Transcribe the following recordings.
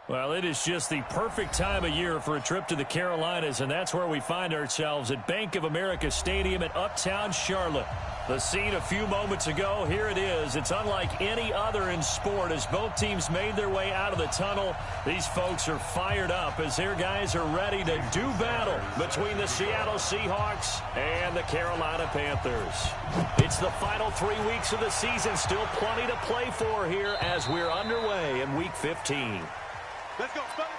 Well, it is just the perfect time of year for a trip to the Carolinas, and that's where we find ourselves at Bank of America Stadium in Uptown Charlotte. The scene a few moments ago, here it is. It's unlike any other in sport as both teams made their way out of the tunnel. These folks are fired up as their guys are ready to do battle between the Seattle Seahawks and the Carolina Panthers. It's the final 3 weeks of the season. Still plenty to play for here as we're underway in Week 15. Let's go, fellas.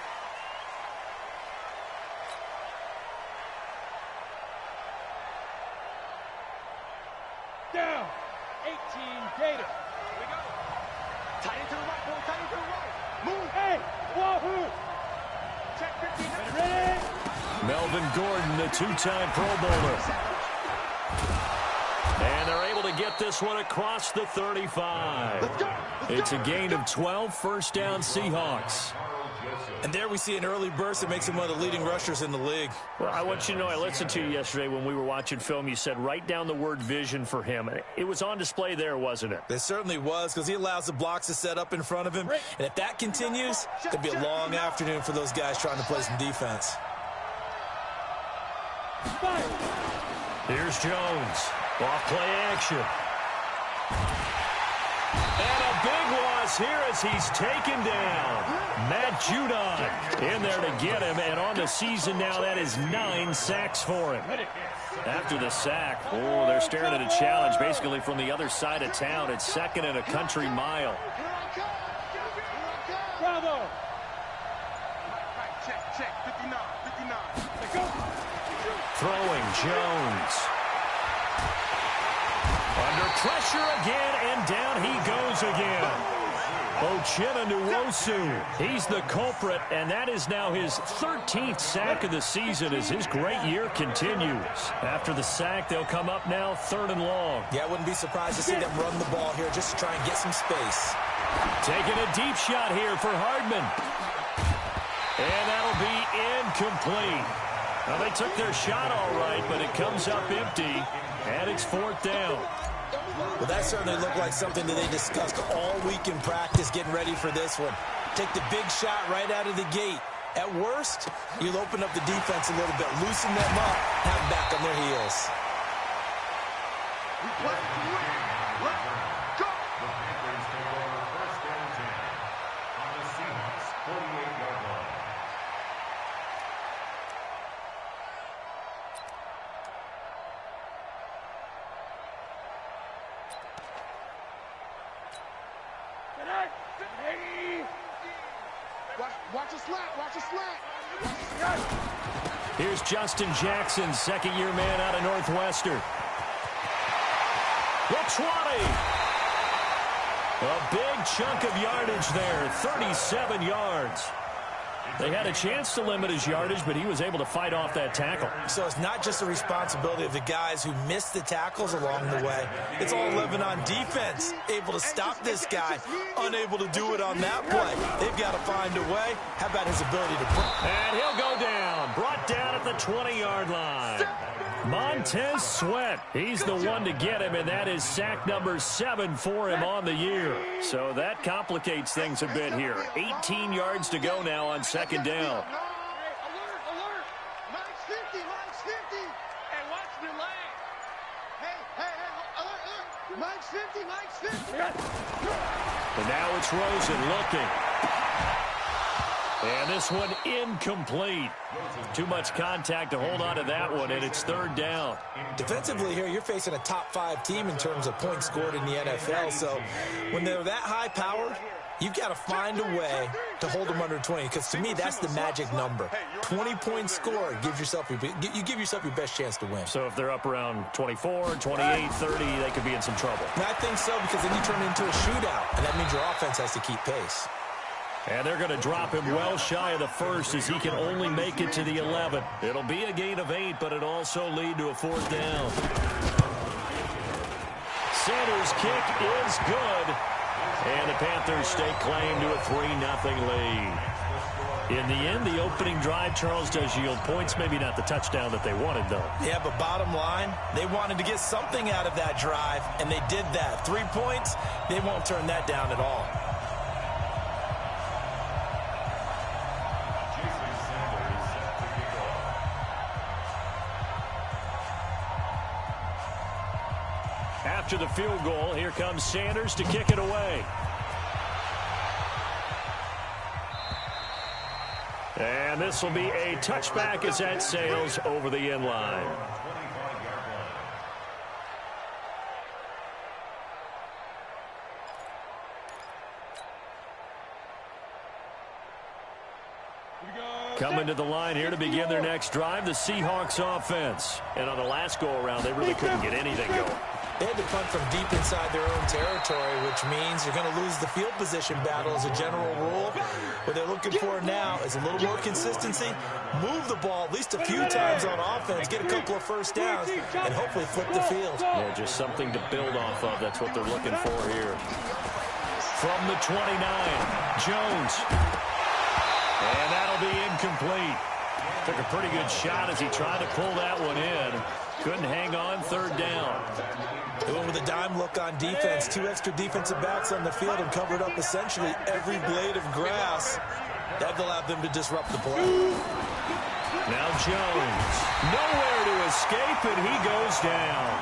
Down. 18 Gator. Here we go. Tight into the right, boy. Tight into the right. Move. Hey. Wahoo. Check 15. Ready? Melvin Gordon, the two-time Pro Bowler. And they're able to get this one across the 35. Let's go. It's a gain of 12, first down Seahawks. And there we see an early burst that makes him one of the leading rushers in the league. Well, I want you to know, I listened to you yesterday when we were watching film. You said write down the word vision for him. It was on display there, wasn't it? It certainly was, because he allows the blocks to set up in front of him. And if that continues, it'll be a long afternoon for those guys trying to play some defense. Here's Jones. Off play action. And a big loss here as he's taken down. Matt Judon in there to get him, and on the season now, that is 9 sacks for him. After the sack, oh, they're staring at a challenge basically from the other side of town. It's second and a country mile. Bravo. Check. 59. Let's go. Throwing Jones. Under pressure again, and down he goes again. Ochena Nwosu, he's the culprit, and that is now his 13th sack of the season as his great year continues. After the sack, they'll come up now 3rd and long. Yeah, I wouldn't be surprised to see them run the ball here just to try and get some space. Taking a deep shot here for Hardman. And that'll be incomplete. Well, they took their shot all right, but it comes up empty, and it's 4th down. Well, that certainly looked like something that they discussed all week in practice getting ready for this one. Take the big shot right out of the gate. At worst, you'll open up the defense a little bit, loosen them up, have them back on their heels. We play to win. Let's go. The Panthers take over first down 10 on the Seahawks 48-yard line. Watch a slat. Here's Justin Jackson, second-year man out of Northwestern. The 20. A big chunk of yardage there, 37 yards. They had a chance to limit his yardage, but he was able to fight off that tackle. So it's not just the responsibility of the guys who missed the tackles along the way. It's all living on defense. Able to stop this guy, unable to do it on that play. They've got to find a way. How about his ability to break? And he'll go down. Brought down at the 20-yard line. Montez Sweat, he's the one to get him, and that is sack number 7 for him on the year. So that complicates things a bit here. 18 yards to go now on second down. Alert. Mike's 50. Hey, watch the lane. Hey, alert. Mike's 50. And now it's Rosen looking. And this one incomplete. Too much contact to hold on to that one, and it's 3rd down. Defensively here, you're facing a top-5 team in terms of points scored in the NFL. So when they're that high-powered, you've got to find a way to hold them under 20. Because to me, that's the magic number. 20 points scored, you give yourself your best chance to win. So if they're up around 24, 28, 30, they could be in some trouble. And I think so, because then you turn it into a shootout, and that means your offense has to keep pace. And they're going to drop him well shy of the first as he can only make it to the 11. It'll be a gain of 8, but it'll also lead to a 4th down. Sanders' kick is good. And the Panthers stake claim to a 3-0 lead. In the end, the opening drive, Charles, does yield points. Maybe not the touchdown that they wanted, though. Yeah, but bottom line, they wanted to get something out of that drive, and they did that. 3 points, they won't turn that down at all. after the field goal. Here comes Sanders to kick it away. And this will be a touchback as that sails over the end line. Coming to the line here to begin their next drive, the Seahawks offense. And on the last go-around, they really couldn't get anything going. They had to punt from deep inside their own territory, which means you're going to lose the field position battle as a general rule. What they're looking for now is a little more consistency, move the ball at least a few times on offense, get a couple of first downs, and hopefully flip the field. Yeah, just something to build off of. That's what they're looking for here. From the 29, Jones. And that'll be incomplete. Took a pretty good shot as he tried to pull that one in. Couldn't hang on, third down. They went with a dime look on defense. 2 extra defensive backs on the field and covered up essentially every blade of grass. That allowed them to disrupt the play. Now Jones. Nowhere to escape, and he goes down.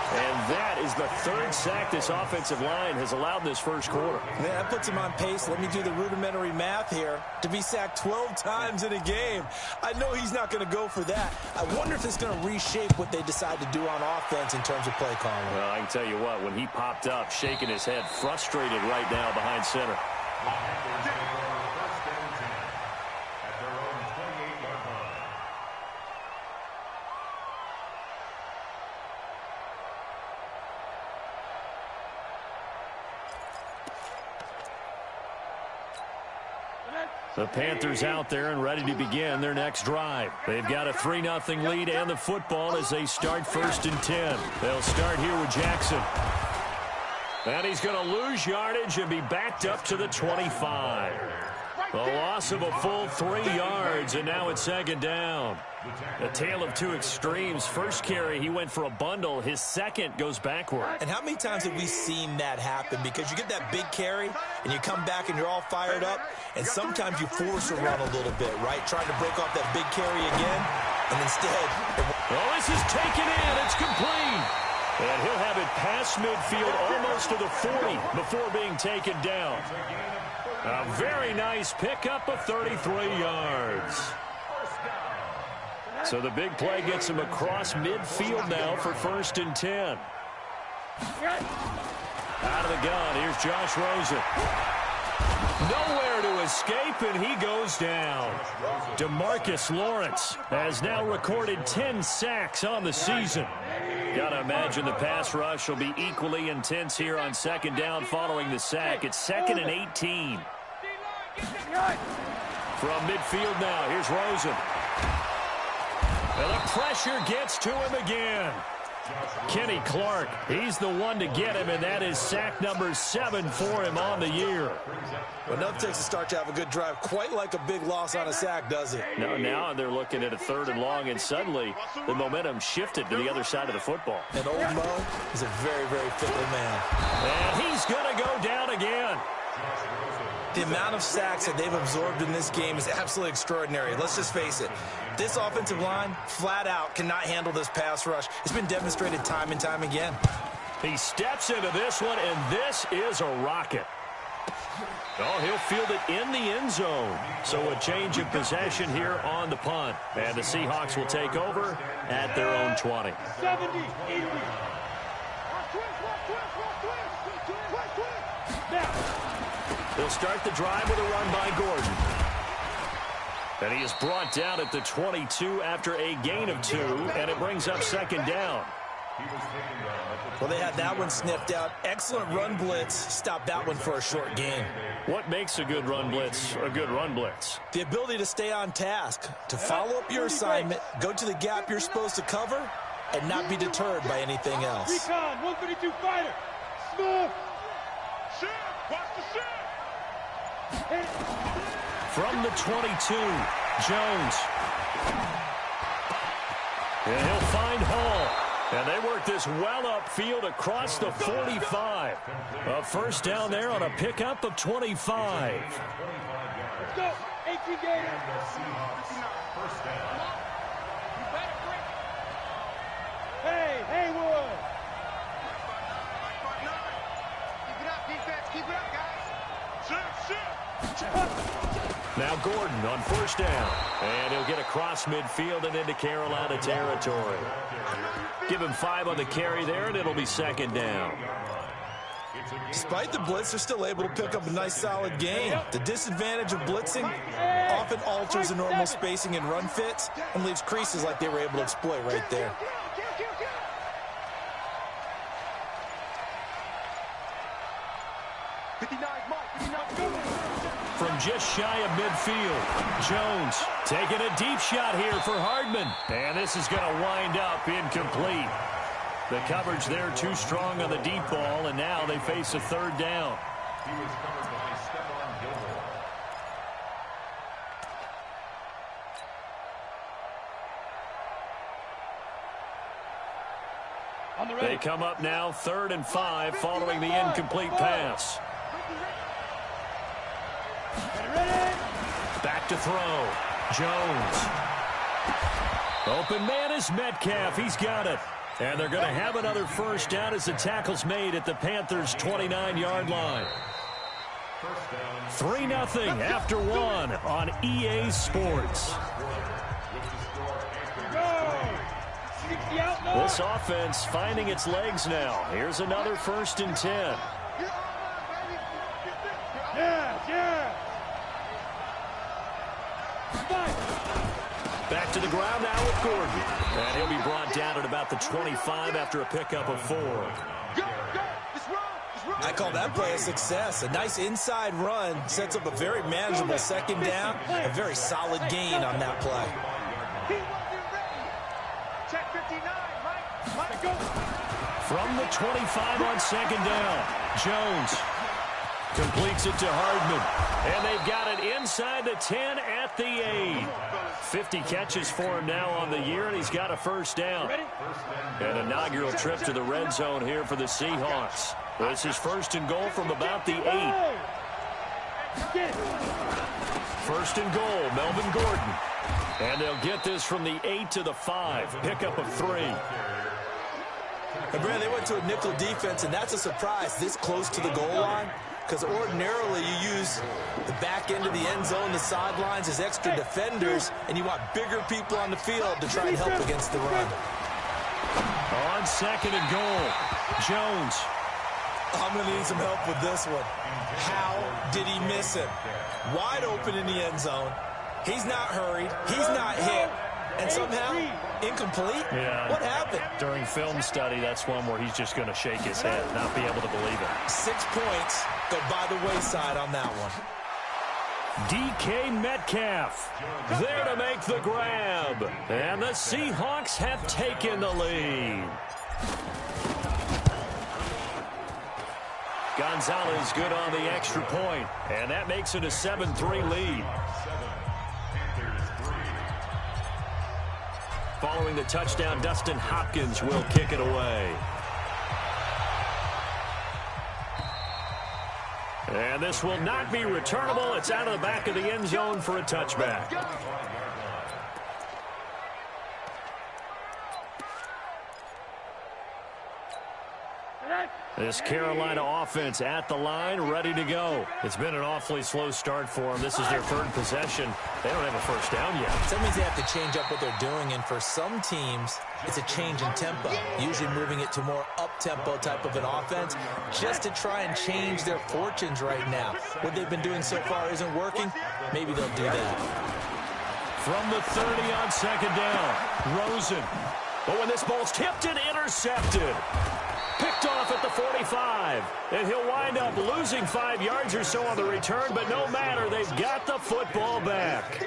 And that is the third sack this offensive line has allowed in this first quarter. Man, that puts him on pace. Let me do the rudimentary math here. To be sacked 12 times in a game. I know he's not going to go for that. I wonder if it's going to reshape what they decide to do on offense in terms of play calling. Well, I can tell you what, when he popped up, shaking his head, frustrated right now behind center. The Panthers out there and ready to begin their next drive. They've got a 3-0 lead and the football as they start 1st and 10. They'll start here with Jackson. And he's going to lose yardage and be backed up to the 25. A loss of a full 3 yards, and now it's 2nd down. A tale of two extremes. First carry, he went for a bundle. His second goes backward. And how many times have we seen that happen? Because you get that big carry, and you come back and you're all fired up, and sometimes you force a run a little bit, right? Trying to break off that big carry again, and instead... Oh, this is taken in. It's complete. And he'll have it past midfield almost to the 40 before being taken down. A very nice pickup of 33 yards. So the big play gets him across midfield now for 1st and 10. Out of the gun, here's Josh Rosen. Nowhere to escape, and he goes down. DeMarcus Lawrence has now recorded 10 sacks on the season. Got to imagine the pass rush will be equally intense here on 2nd down following the sack. It's 2nd and 18. From midfield now, here's Rosen. And the pressure gets to him again. Kenny Clark, he's the one to get him, and that is sack number 7 for him on the year. Well, nothing takes a start to have a good drive, quite like a big loss on a sack, does it? No, now they're looking at a 3rd and long, and suddenly the momentum shifted to the other side of the football. And old Mo is a very, very fickle man. And he's going to go down again. The amount of sacks that they've absorbed in this game is absolutely extraordinary. Let's just face it. This offensive line, flat out, cannot handle this pass rush. It's been demonstrated time and time again. He steps into this one, and this is a rocket. Oh, he'll field it in the end zone. So a change of possession here on the punt. And the Seahawks will take over at their own 20. 70, easy. Now. They'll start the drive with a run by Gordon. And he is brought down at the 22 after a gain of 2, and it brings up 2nd down. Well, they had that one sniffed out. Excellent run blitz. Stop that one for a short gain. What makes a good run blitz a good run blitz? The ability to stay on task, to follow up your assignment, go to the gap you're supposed to cover, and not be deterred by anything else. Recon, 132 fighter. Smooth. Shit, watch the shit. From the 22, Jones. And he'll find Hall. And they work this well upfield across the 45. A 1st down there on a pickup of 25. Let's go. 18 Gators. Hey, Haywood. Now Gordon on first down. And he'll get across midfield and into Carolina territory. Give him 5 on the carry there, and it'll be second down. Despite the blitz, they're still able to pick up a nice, solid gain. The disadvantage of blitzing often alters the normal spacing and run fits and leaves creases like they were able to exploit right there. From just shy of midfield, Jones taking a deep shot here for Hardman. And this is going to wind up incomplete. The coverage there too strong on the deep ball, and now they face a third down. He was covered by Stephon Gilmore. They come up now 3rd and 5 following the incomplete pass. Back to throw. Jones. Open man is Metcalf. He's got it. And they're going to have another first down as the tackle's made at the Panthers' 29-yard line. 3-0 after 1 on EA Sports. This offense finding its legs now. Here's another 1st and 10. Back to the ground now with Gordon. And he'll be brought down at about the 25 after a pickup of 4. I call that play a success. A nice inside run sets up a very manageable second down. A very solid gain on that play. From the 25 on second down, Jones completes it to Hardman. And they've got it inside the 10 at the 8. 50 catches for him now on the year, and he's got a first down. An inaugural trip to the red zone here for the Seahawks. This is 1st and goal from about the 8. 1st and goal, Melvin Gordon. And they'll get this from the 8 to the 5. Pickup of 3. And Brad, they went to a nickel defense, and that's a surprise this close to the goal line. Because ordinarily you use the back end of the end zone, the sidelines as extra defenders, and you want bigger people on the field to try and help against the run. On 2nd and goal, Jones. I'm going to need some help with this one. How did he miss him? Wide open in the end zone. He's not hurried. He's not hit. And somehow, incomplete? Yeah. What happened? During film study, that's one where he's just going to shake his head, not be able to believe it. 6 points go by the wayside on that one. DK Metcalf there to make the grab. And the Seahawks have taken the lead. Gonzalez good on the extra point. And that makes it a 7-3 lead. Following the touchdown, Dustin Hopkins will kick it away. And this will not be returnable. It's out of the back of the end zone for a touchback. This Carolina offense at the line, ready to go. It's been an awfully slow start for them. This is their 3rd possession. They don't have a first down yet. So that means they have to change up what they're doing, and for some teams, it's a change in tempo, usually moving it to more up-tempo type of an offense just to try and change their fortunes right now. What they've been doing so far isn't working. Maybe they'll do that. From the 30 on second down, Rosen. But when this ball's tipped and intercepted. Picked off at the 45, and he'll wind up losing 5 yards or so on the return, but no matter, they've got the football back.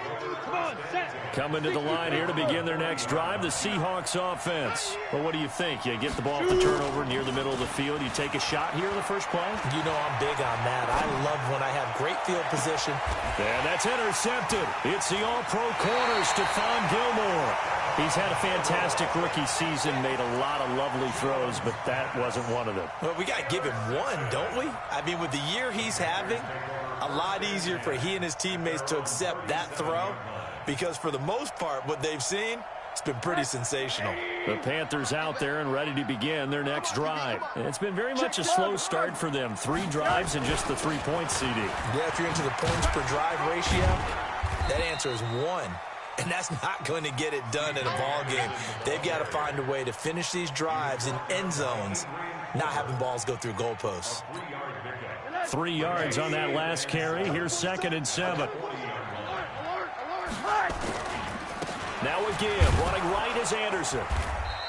Coming to the line here to begin their next drive, the Seahawks offense. Well, what do you think? You get the ball off the turnover near the middle of the field, you take a shot here in the first play? You know I'm big on that. I love when I have great field position. And that's intercepted. It's the all-pro corner, Stephon Gilmore. He's had a fantastic rookie season, made a lot of lovely throws, but that wasn't one of them. Well, we got to give him one, don't we? I mean, with the year he's having, a lot easier for he and his teammates to accept that throw because for the most part, what they've seen, It's been pretty sensational. The Panthers out there and ready to begin their next drive. It's been very much a slow start for them. 3 drives and just the 3-point CD. Yeah, if you're into the points per drive ratio, that answer is 1. And that's not going to get it done in a ball game. They've got to find a way to finish these drives in end zones, not having balls go through goalposts. 3 yards on that last carry. Here's 2nd and 7. Now a give. Running right is Anderson.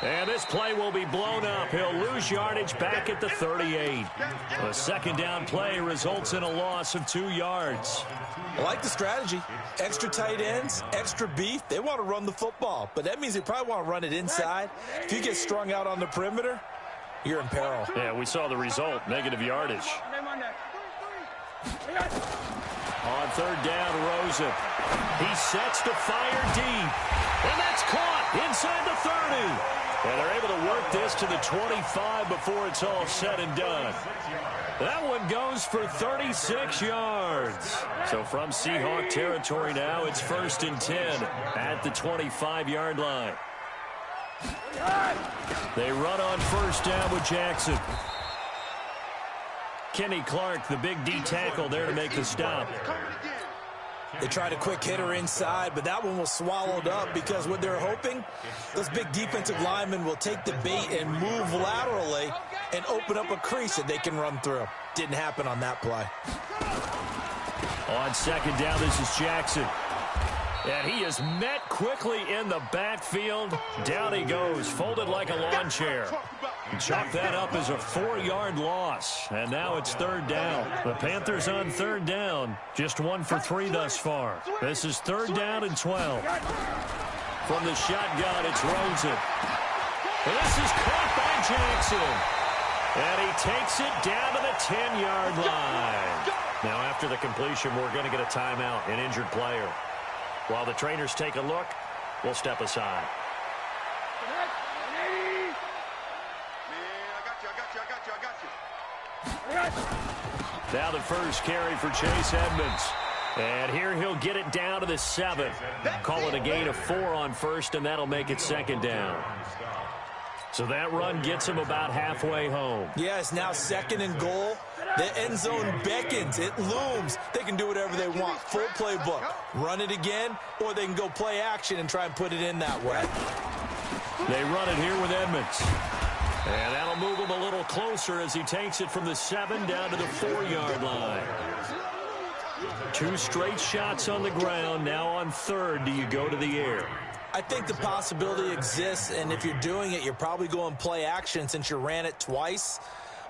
And this play will be blown up. He'll lose yardage back at the 38. A 2nd down play results in a loss of 2 yards. I like the strategy. Extra tight ends, extra beef. They want to run the football, but that means they probably want to run it inside. If you get strung out on the perimeter, you're in peril. Yeah, we saw the result. Negative yardage. On 3rd down, Rosen. He sets to fire deep. And that's caught inside the 30. And they're able to work this to the 25 before it's all said and done. That one goes for 36 yards. So from Seahawk territory now, it's 1st and 10 at the 25-yard line. They run on 1st down with Jackson. Kenny Clark, the big D tackle there to make the stop. They tried a quick hitter inside, but that one was swallowed up because what they're hoping, those big defensive linemen will take the bait and move laterally and open up a crease that they can run through. Didn't happen on that play. On 2nd down, this is Jackson. And he is met quickly in the backfield. Down he goes, folded like a lawn chair. Chalk that up as a 4-yard loss. And now it's 3rd down. The Panthers on 3rd down. Just 1 for 3 thus far. This is 3rd down and 12. From the shotgun, it's Rosen. And this is caught by Jackson. And he takes it down to the 10-yard line. Now after the completion, we're going to get a timeout, an injured player. While the trainers take a look, we'll step aside. Now the first carry for Chase Edmonds. And here he'll get it down to the 7. Call it a gain of 4 on 1st, and that'll make it 2nd down. So that run gets him about halfway home. Yeah, it's now 2nd and goal. The end zone beckons. It looms. They can do whatever they want. Full playbook. Run it again, or they can go play action and try and put it in that way. They run it here with Edmonds. And that'll move him a little closer as he takes it from the 7 down to the 4-yard line. 2 straight shots on the ground. Now on 3rd, do you go to the air? I think the possibility exists, and if you're doing it, you're probably going play action since you ran it twice.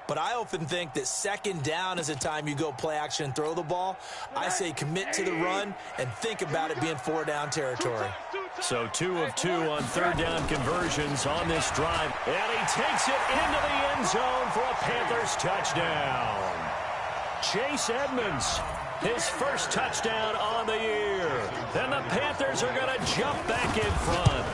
But I often think that 2nd down is the time you go play action and throw the ball. I say commit to the run and think about it being 4-down territory. So 2 of 2 on 3rd down conversions on this drive. And he takes it into the end zone for a Panthers touchdown. Chase Edmonds, his first touchdown on the year. And the Panthers are going to jump back in front.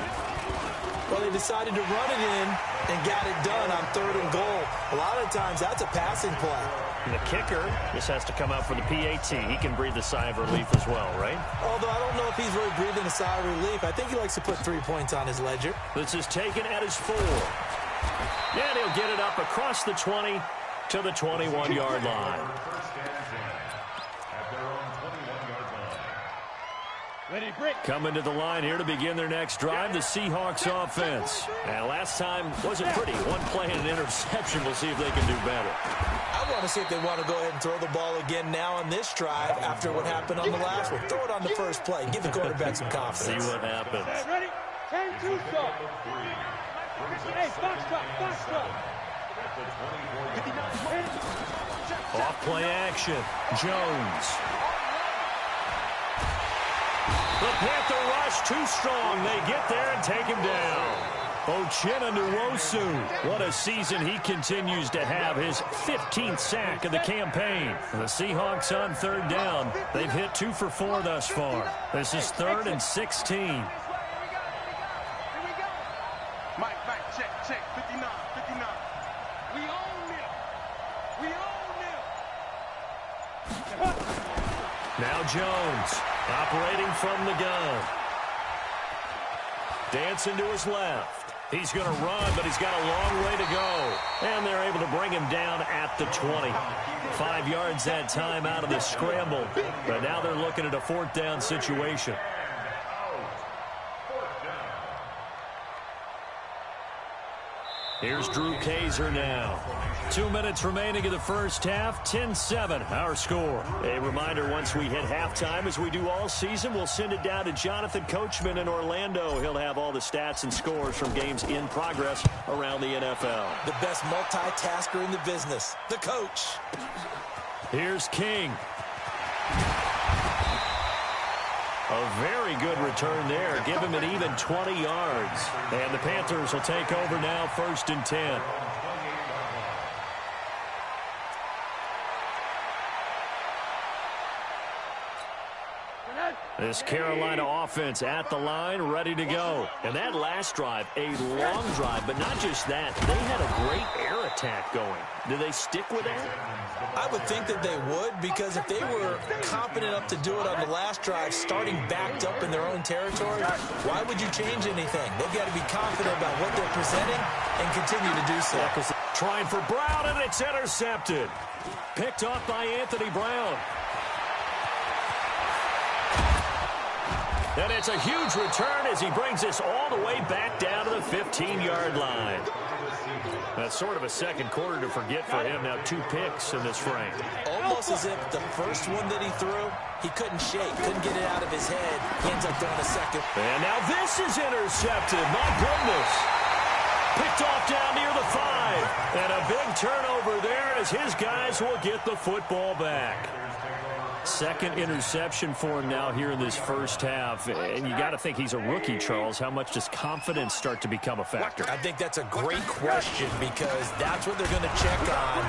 Well, they decided to run it in and got it done on 3rd and goal. A lot of times, that's a passing play. And the kicker just has to come out for the PAT. He can breathe a sigh of relief as well, right? Although I don't know if he's really breathing a sigh of relief. I think he likes to put 3 points on his ledger. This is taken at his 4. And he'll get it up across the 20 to the 21-yard line. Coming to the line here to begin their next drive, the Seahawks offense. And last time wasn't pretty. 1 play and an interception. We'll see if they can do better. I want to see if they want to go ahead and throw the ball again now on this drive after what happened on the last one. Throw it on the first play. Give the quarterback some confidence. See what happens. Ready? 10-2 stop. Hey, box stop. Off play action. Jones. The Panther rush too strong. They get there and take him down. Uchenna Nwosu. What a season he continues to have. His 15th sack of the campaign. The Seahawks on 3rd down. They've hit 2 for 4 thus far. This is 3rd and 16. Mike, check, 59. We own them. Now Jones operating from the gun. Dancing to his left. He's going to run, but he's got a long way to go. And they're able to bring him down at the 20. 5 yards that time out of the scramble. But now they're looking at a 4th down situation. Here's Drew Kaiser now. 2 minutes remaining in the first half. 10-7, our score. A reminder, once we hit halftime, as we do all season, we'll send it down to Jonathan Coachman in Orlando. He'll have all the stats and scores from games in progress around the NFL. The best multitasker in the business, the coach. Here's King. A very good return there. Give him an even 20 yards. And the Panthers will take over now, 1st and 10. This Carolina offense at the line, ready to go. And that last drive, a long drive, but not just that. They had a great air attack going. Do they stick with that? I would think that they would, because if they were confident enough to do it on the last drive, starting backed up in their own territory, why would you change anything? They've got to be confident about what they're presenting and continue to do so. Trying for Brown, and it's intercepted. Picked off by Anthony Brown. And it's a huge return as he brings us all the way back down to the 15-yard line. That's sort of a second quarter to forget for him. Now 2 picks in this frame. Almost as if the first one that he threw, he couldn't shake, couldn't get it out of his head. He ends up throwing a second. And now this is intercepted. My goodness. Picked off down near the 5. And a big turnover there as his guys will get the football back. Second interception for him now here in this first half. And you got to think he's a rookie, Charles. How much does confidence start to become a factor? I think that's a great question, because that's what they're going to check on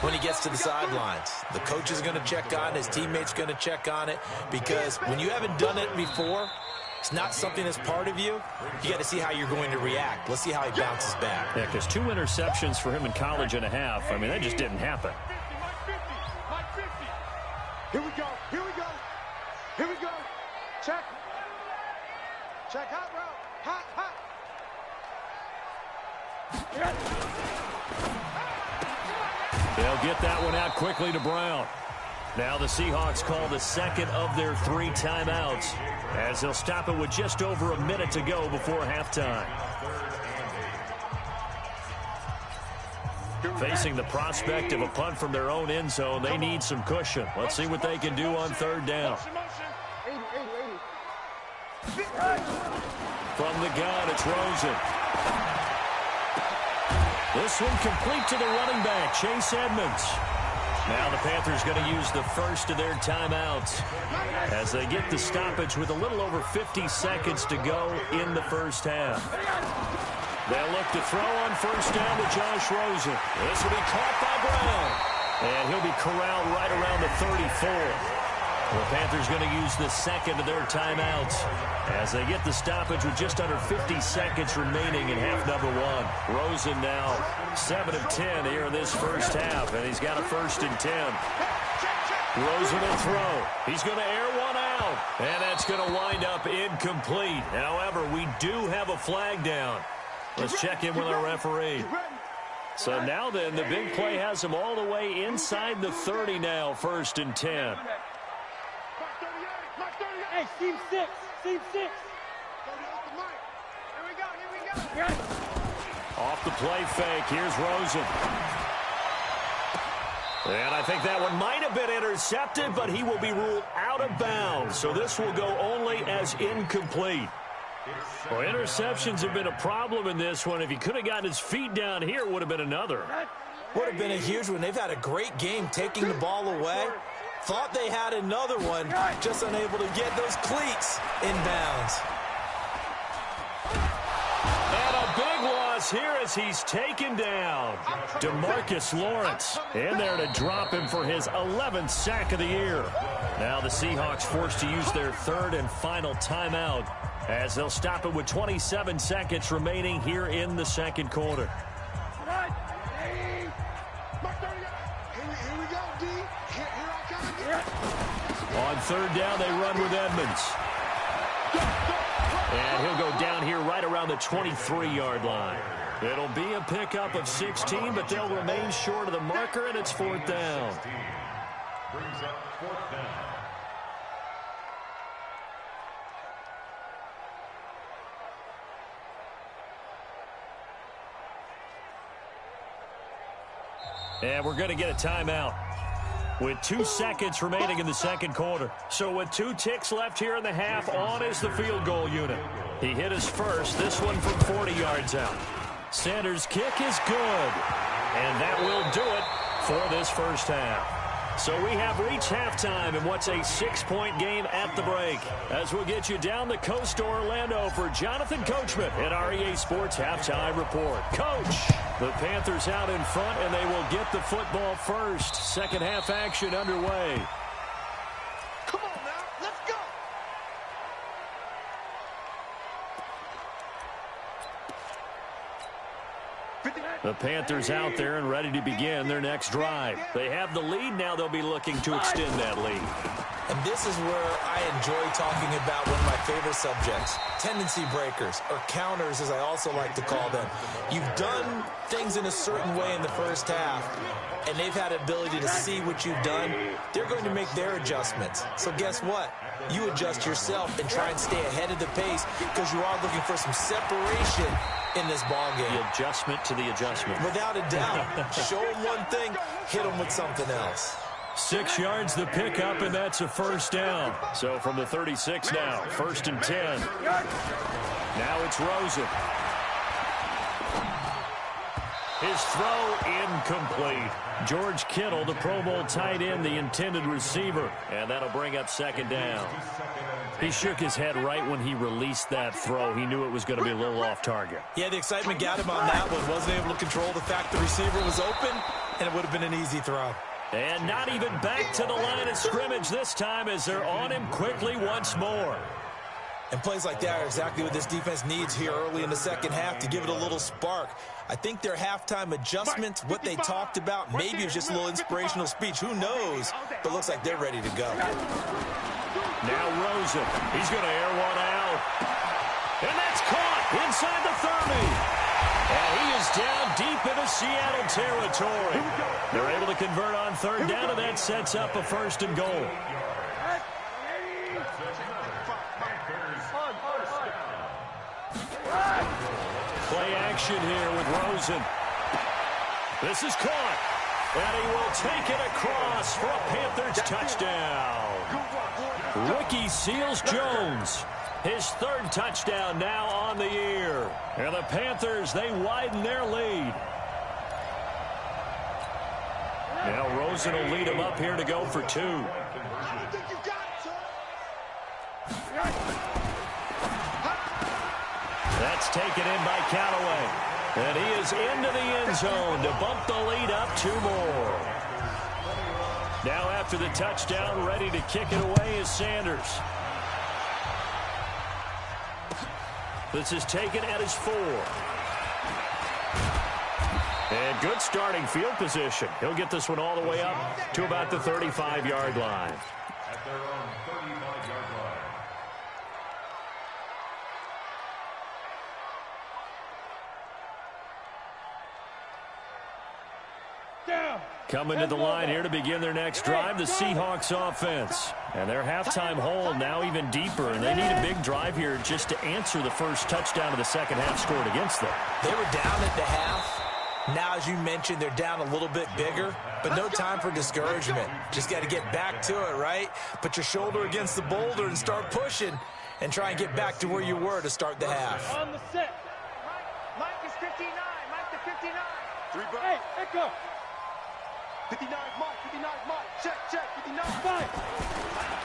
when he gets to the sidelines. The coach is going to check on it. His teammates going to check on it, because when you haven't done it before, it's not something that's part of you. You got to see how you're going to react. Let's see how he bounces back. Yeah, because 2 interceptions for him in college and a half. I mean, that just didn't happen. Here we go. Here we go. Here we go. Check. Check. Hot route. Hot, hot. They'll get that one out quickly to Brown. Now the Seahawks call the second of their 3 timeouts, as they'll stop it with just over a minute to go before halftime. Facing the prospect of a punt from their own end zone, they need some cushion. Let's see what they can do on 3rd down. From the gun, it's Rosen. This one complete to the running back, Chase Edmonds. Now the Panthers going to use the first of their timeouts as they get the stoppage with a little over 50 seconds to go in the first half. They'll look to throw on 1st down to Josh Rosen. This will be caught by Brown. And he'll be corralled right around the 34. The Panthers going to use the second of their timeouts as they get the stoppage with just under 50 seconds remaining in half number 1. Rosen now 7 of 10 here in this first half, and he's got a 1st and 10. Rosen will throw. He's going to air one out, and that's going to wind up incomplete. However, we do have a flag down. Let's check in with our referee. So now then, the big play has him all the way inside the 30 now, 1st and 10. Hey, team 6. Team 6. Here we go. Off the play fake, here's Rosen. And I think that one might have been intercepted, but he will be ruled out of bounds. So this will go only as incomplete. Well, interceptions have been a problem in this one. If he could have gotten his feet down here, it would have been another. Would have been a huge one. They've had a great game taking the ball away. Thought they had another one, just unable to get those cleats inbounds. And a big loss here as he's taken down. DeMarcus Lawrence in there to drop him for his 11th sack of the year. Now the Seahawks forced to use their 3rd and final timeout, as they'll stop it with 27 seconds remaining here in the second quarter. Here we go, D. Here I come again. On 3rd down, they run with Edmonds. And he'll go down here right around the 23-yard line. It'll be a pickup of 16, but they'll remain short of the marker, and it's 4th down. Brings up 4th down. And we're going to get a timeout with 2 seconds remaining in the second quarter. So with 2 ticks left here in the half, on is the field goal unit. He hit his first, this one from 40 yards out. Sanders' kick is good. And that will do it for this first half. So we have reached halftime in what's a 6-point game at the break. As we'll get you down the coast to Orlando for Jonathan Coachman at our EA Sports Halftime Report. Coach, the Panthers out in front, and they will get the football first. Second half action underway. Come on now, let's go. The Panthers out there and ready to begin their next drive. They have the lead. Now they'll be looking to extend that lead. And this is where I enjoy talking about one of my favorite subjects, tendency breakers, or counters as I also like to call them. You've done things in a certain way in the first half, and they've had the ability to see what you've done. They're going to make their adjustments. So guess what? You adjust yourself and try and stay ahead of the pace because you are looking for some separation in this ball game. The adjustment to the adjustment. Without a doubt. Show them one thing, hit them with something else. 6 yards the pickup, and that's a first down. So from the 36 now, 1st and 10. Now it's Rosen. His throw incomplete. George Kittle, the Pro Bowl tight end, the intended receiver. And that'll bring up 2nd down. He shook his head right when he released that throw. He knew it was going to be a little off target. Yeah, the excitement got him on that one. Wasn't able to control the fact the receiver was open, and it would have been an easy throw. And not even back to the line of scrimmage this time as they're on him quickly once more. And plays like that are exactly what this defense needs here early in the second half to give it a little spark. I think their halftime adjustments, what they talked about, maybe it was just a little inspirational speech. Who knows? But looks like they're ready to go. Now Rosen. He's going to air one out. And that's caught inside the 30. And he is down deep into Seattle territory. They're able to convert on 3rd down, and that sets up a 1st and goal. Play action here with Rosen. This is caught. And he will take it across for a Panthers touchdown. Ricky Seals-Jones. His 3rd touchdown now on the year. And the Panthers, they widen their lead. Now Rosen will lead them up here to go for 2. That's taken in by Callaway. And he is into the end zone to bump the lead up 2 more. Now after the touchdown, ready to kick it away is Sanders. This is taken at his 4. And good starting field position. He'll get this one all the way up to about the 35-yard line. At their own 35-yard line. Coming to the line here to begin their next drive, the Seahawks offense. And their halftime hole now even deeper, and they need a big drive here just to answer the first touchdown of the second half scored against them. They were down at the half. Now, as you mentioned, they're down a little bit bigger, but no time for discouragement. Just got to get back to it, right? Put your shoulder against the boulder and start pushing and try and get back to where you were to start the half. On the set. Mike is 59. Mike to 59. 3 bro. Hey, echo. 59 Mike. 59 Mike. Check. 59 Mike.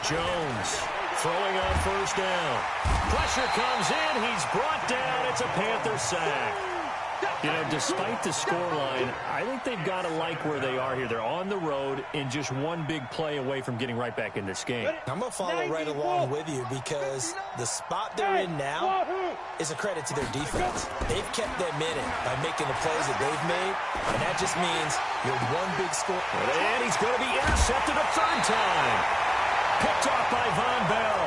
Jones throwing on 1st down. Pressure comes in. He's brought down. It's a Panther sack. You know, despite the scoreline, I think they've got to like where they are here. They're on the road and just one big play away from getting right back in this game. I'm going to follow right along with you because the spot they're in now is a credit to their defense. They've kept them in it by making the plays that they've made, and that just means you're one big score. And he's going to be intercepted a 3rd time. Picked off by Von Bell.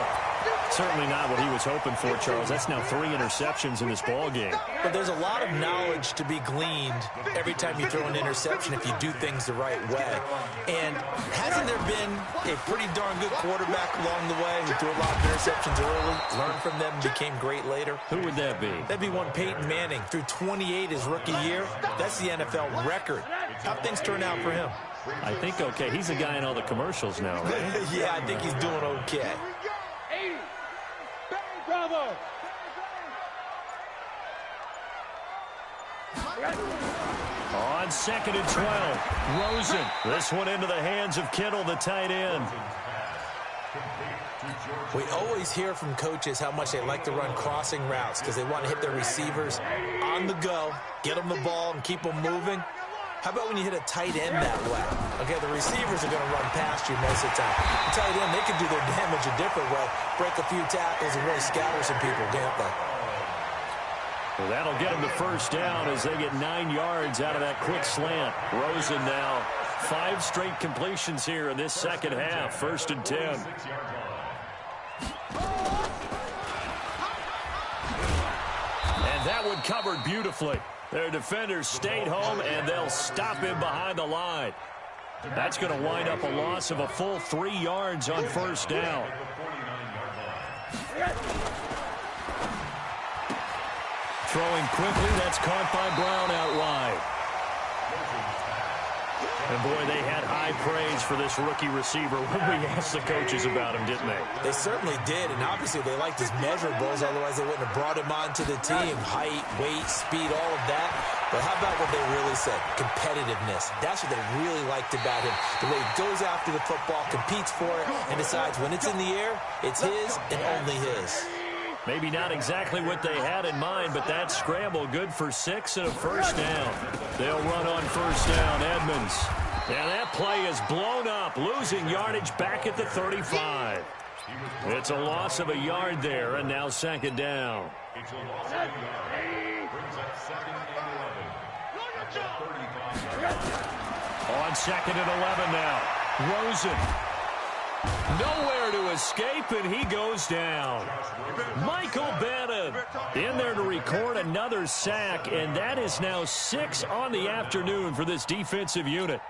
Certainly not what he was hoping for, Charles. That's now 3 interceptions in this ball game. But there's a lot of knowledge to be gleaned every time you throw an interception if you do things the right way. And hasn't there been a pretty darn good quarterback along the way who threw a lot of interceptions early, learned from them, became great later? Who would that be? That'd be one Peyton Manning. Threw 28 his rookie year. That's the NFL record. How'd things turn out for him? I think okay. He's a guy in all the commercials now, right? Yeah, I think he's doing okay. Bravo! On 2nd and 12, Rosen. This one into the hands of Kittle, the tight end. We always hear from coaches how much they like to run crossing routes because they want to hit their receivers on the go, get them the ball, and keep them moving. How about when you hit a tight end that way? Okay, the receivers are going to run past you most of the time. The tight end, they can do their damage a different way, break a few tackles and really scatter some people, can't they? Well, that'll get them the first down as they get 9 yards out of that quick slant. Rosen now 5 straight completions here in this second half. 1st and 10. And that one covered beautifully. Their defenders stayed home, and they'll stop him behind the line. That's going to wind up a loss of a full 3 yards on 1st down. Throwing quickly, that's caught by Brown out wide. And, boy, they had high praise for this rookie receiver when we asked the coaches about him, didn't they? They certainly did, and obviously they liked his measurables, otherwise they wouldn't have brought him onto the team. Height, weight, speed, all of that. But how about what they really said? Competitiveness. That's what they really liked about him. The way he goes after the football, competes for it, and decides when it's in the air, it's his and only his. Maybe not exactly what they had in mind, but that scramble good for 6 and a first down. They'll run on 1st down, Edmonds. And that play is blown up, losing yardage back at the 35. It's a loss of a yard there, and now 2nd down. It's a loss of a yard. Brings up 2nd and 11 at the 35. On 2nd and 11 now. Rosen. Nowhere to escape, and he goes down. Michael Bannon in there to record another sack, and that is now 6 on the afternoon for this defensive unit.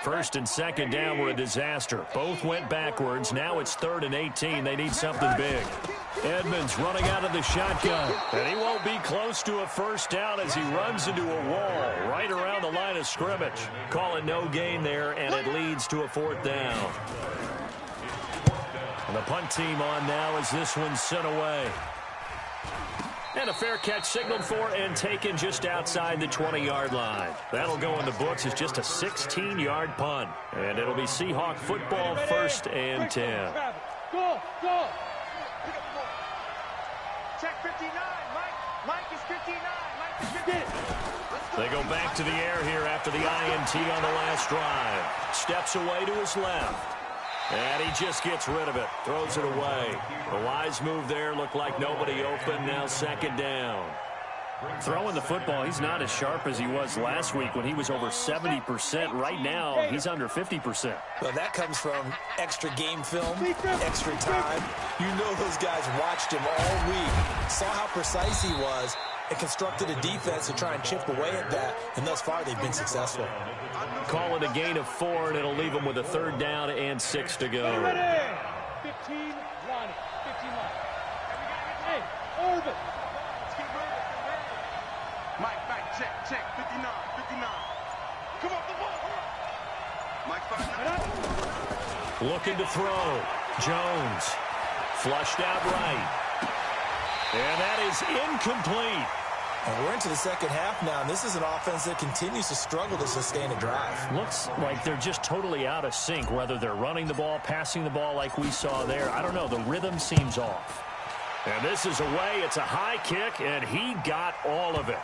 1st and 2nd down were a disaster. Both went backwards. Now it's 3rd and 18. They need something big. Edmonds running out of the shotgun, and he won't be close to a first down as he runs into a wall right around the line of scrimmage. Call it no gain there, and it leads to a 4th down. And the punt team on now as this one's sent away. And a fair catch signaled for and taken just outside the 20-yard line. That'll go in the books as just a 16-yard punt. And it'll be Seahawk football, 1st and 10. Go, go. Check 59. Mike is 59. Mike is 59. They go back to the air here after the INT on the last drive. Steps away to his left. And he just gets rid of it. Throws it away. A wise move there. Looked like nobody open. Now 2nd down. Throwing the football, he's not as sharp as he was last week when he was over 70%. Right now, he's under 50%. Well, that comes from extra game film, extra time. You know those guys watched him all week, saw how precise he was, and constructed a defense to try and chip away at that, and thus far they've been successful. Call it a gain of 4, and it'll leave them with a 3rd down and 6 to go. 15 line. 15 line. Hey, Orban. Mike, check. 59. Come on, the ball. Mike, 5. Looking to throw. Jones. Flushed out right. And that is incomplete. And we're into the second half now, and this is an offense that continues to struggle to sustain a drive. Looks like they're just totally out of sync, whether they're running the ball, passing the ball like we saw there. I don't know. The rhythm seems off. And this is away. It's a high kick, and he got all of it.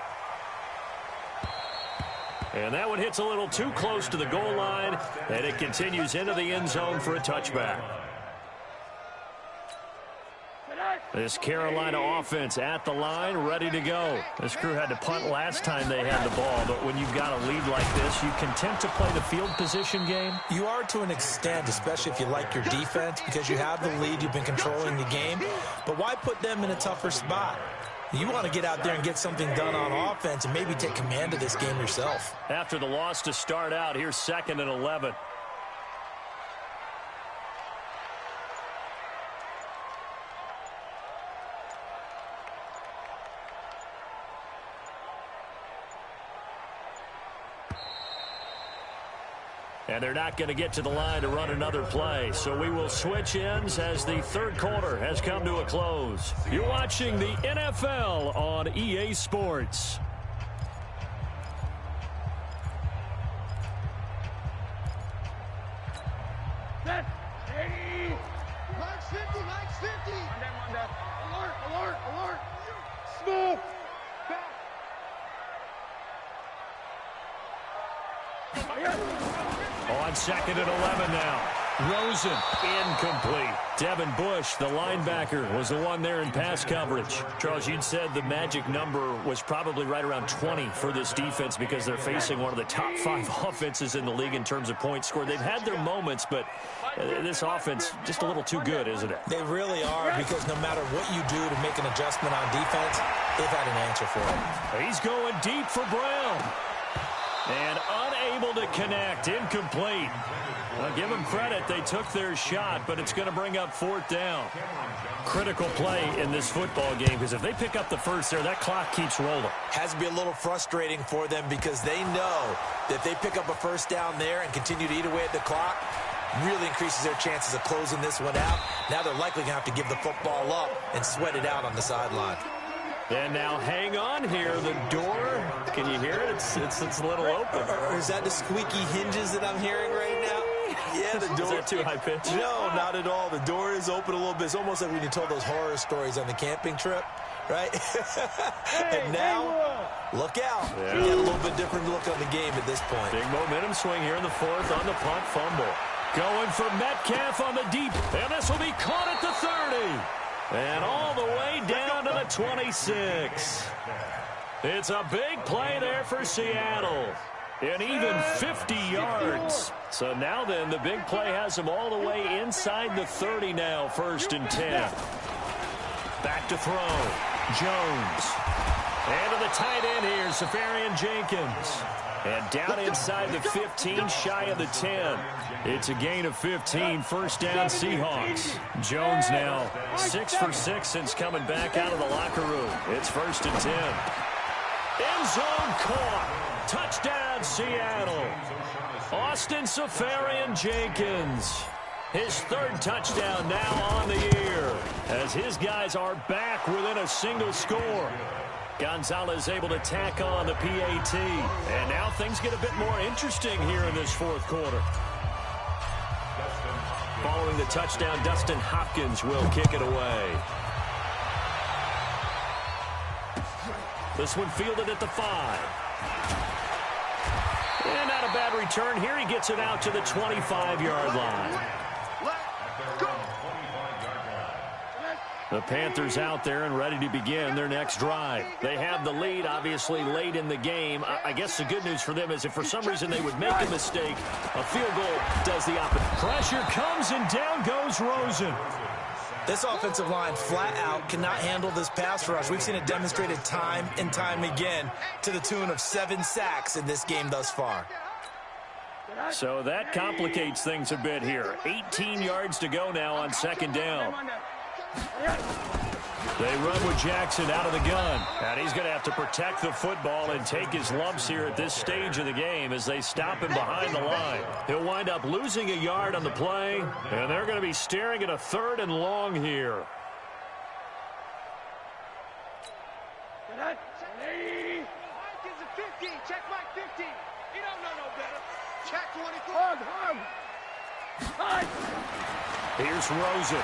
And that one hits a little too close to the goal line, and it continues into the end zone for a touchback. This Carolina offense at the line, ready to go. This crew had to punt last time they had the ball, but when you've got a lead like this, you can tend to play the field position game. You are to an extent, especially if you like your defense, because you have the lead, you've been controlling the game. why put them in a tougher spot? You want to get out there and get something done on offense and maybe take command of this game yourself. After the loss to start out, here's 2nd and 11. And they're not going to get to the line to run another play. So we will switch ends as the third quarter has come to a close. You're watching the NFL on EA Sports. Set. 80. Max 50, Max 50. Alert, alert, alert. Smooth. Back. On 2nd and 11 now. Rosen, incomplete. Devin Bush, the linebacker, was the one there in pass coverage. Charles, you'd said the magic number was probably right around 20 for this defense because they're facing one of the top 5 offenses in the league in terms of points scored. They've had their moments, but this offense just a little too good, isn't it? They really are, because no matter what you do to make an adjustment on defense, they've had an answer for it. He's going deep for Brown. And unable to connect, incomplete. Well, give them credit, they took their shot, but it's going to bring up 4th down. Critical play in this football game, because if they pick up the first there, that clock keeps rolling. Has to be a little frustrating for them because they know that if they pick up a first down there and continue to eat away at the clock, really increases their chances of closing this one out. Now they're likely going to have to give the football up and sweat it out on the sideline. And now hang on here. The door, can you hear it? It's a little open. Or is that the squeaky hinges that I'm hearing right now? Yeah, the door. Is that too high pitched? No, not at all. The door is open a little bit. It's almost like when you told those horror stories on the camping trip, right? And now, look out. Yeah. You got a little bit different look on the game at this point. Big momentum swing here in the 4th on the punt fumble. Going for Metcalf on the deep. And this will be caught at the 30. And all the way down to the 26. It's a big play there for Seattle. And even 50 yards. So now then, the big play has them all the way inside the 30 now, 1st and 10. Back to throw. Jones. And to the tight end here, Safarian Jenkins. And down inside the 15, shy of the 10. It's a gain of 15, 1st down Seahawks. Jones now 6 for 6 since coming back out of the locker room. It's 1st and 10. End zone caught. Touchdown Seattle. Austin Safarian Jenkins. His 3rd touchdown now on the year as his guys are back within a single score. Gonzalez able to tack on the PAT. And now things get a bit more interesting here in this 4th quarter. Following the touchdown, Dustin Hopkins will kick it away. This one fielded at the 5. And not a bad return here. He gets it out to the 25-yard line. The Panthers out there and ready to begin their next drive. They have the lead, obviously, late in the game. I guess the good news for them is if for some reason they would make a mistake, a field goal does the opposite. Pressure comes and down goes Rosen. This offensive line flat out cannot handle this pass rush. We've seen it demonstrated time and time again to the tune of 7 sacks in this game thus far. So that complicates things a bit here. 18 yards to go now on 2nd down. They run with Jackson out of the gun. And he's going to have to protect the football and take his lumps here at this stage of the game as they stop him behind the line. He'll wind up losing a yard on the play, and they're going to be staring at a 3rd and long here. Check Mike 50. You don't know no better. Check 24. Here's Rosen.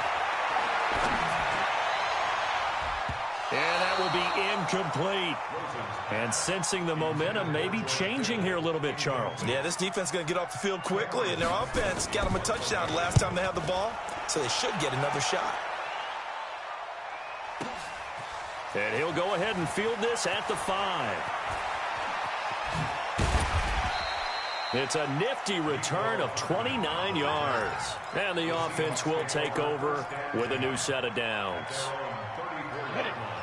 And that will be incomplete. And sensing the momentum may be changing here a little bit, Charles. Yeah, this defense is going to get off the field quickly, and their offense got them a touchdown last time they had the ball, so they should get another shot. And he'll go ahead and field this at the 5. It's a nifty return of 29 yards. And the offense will take over with a new set of downs.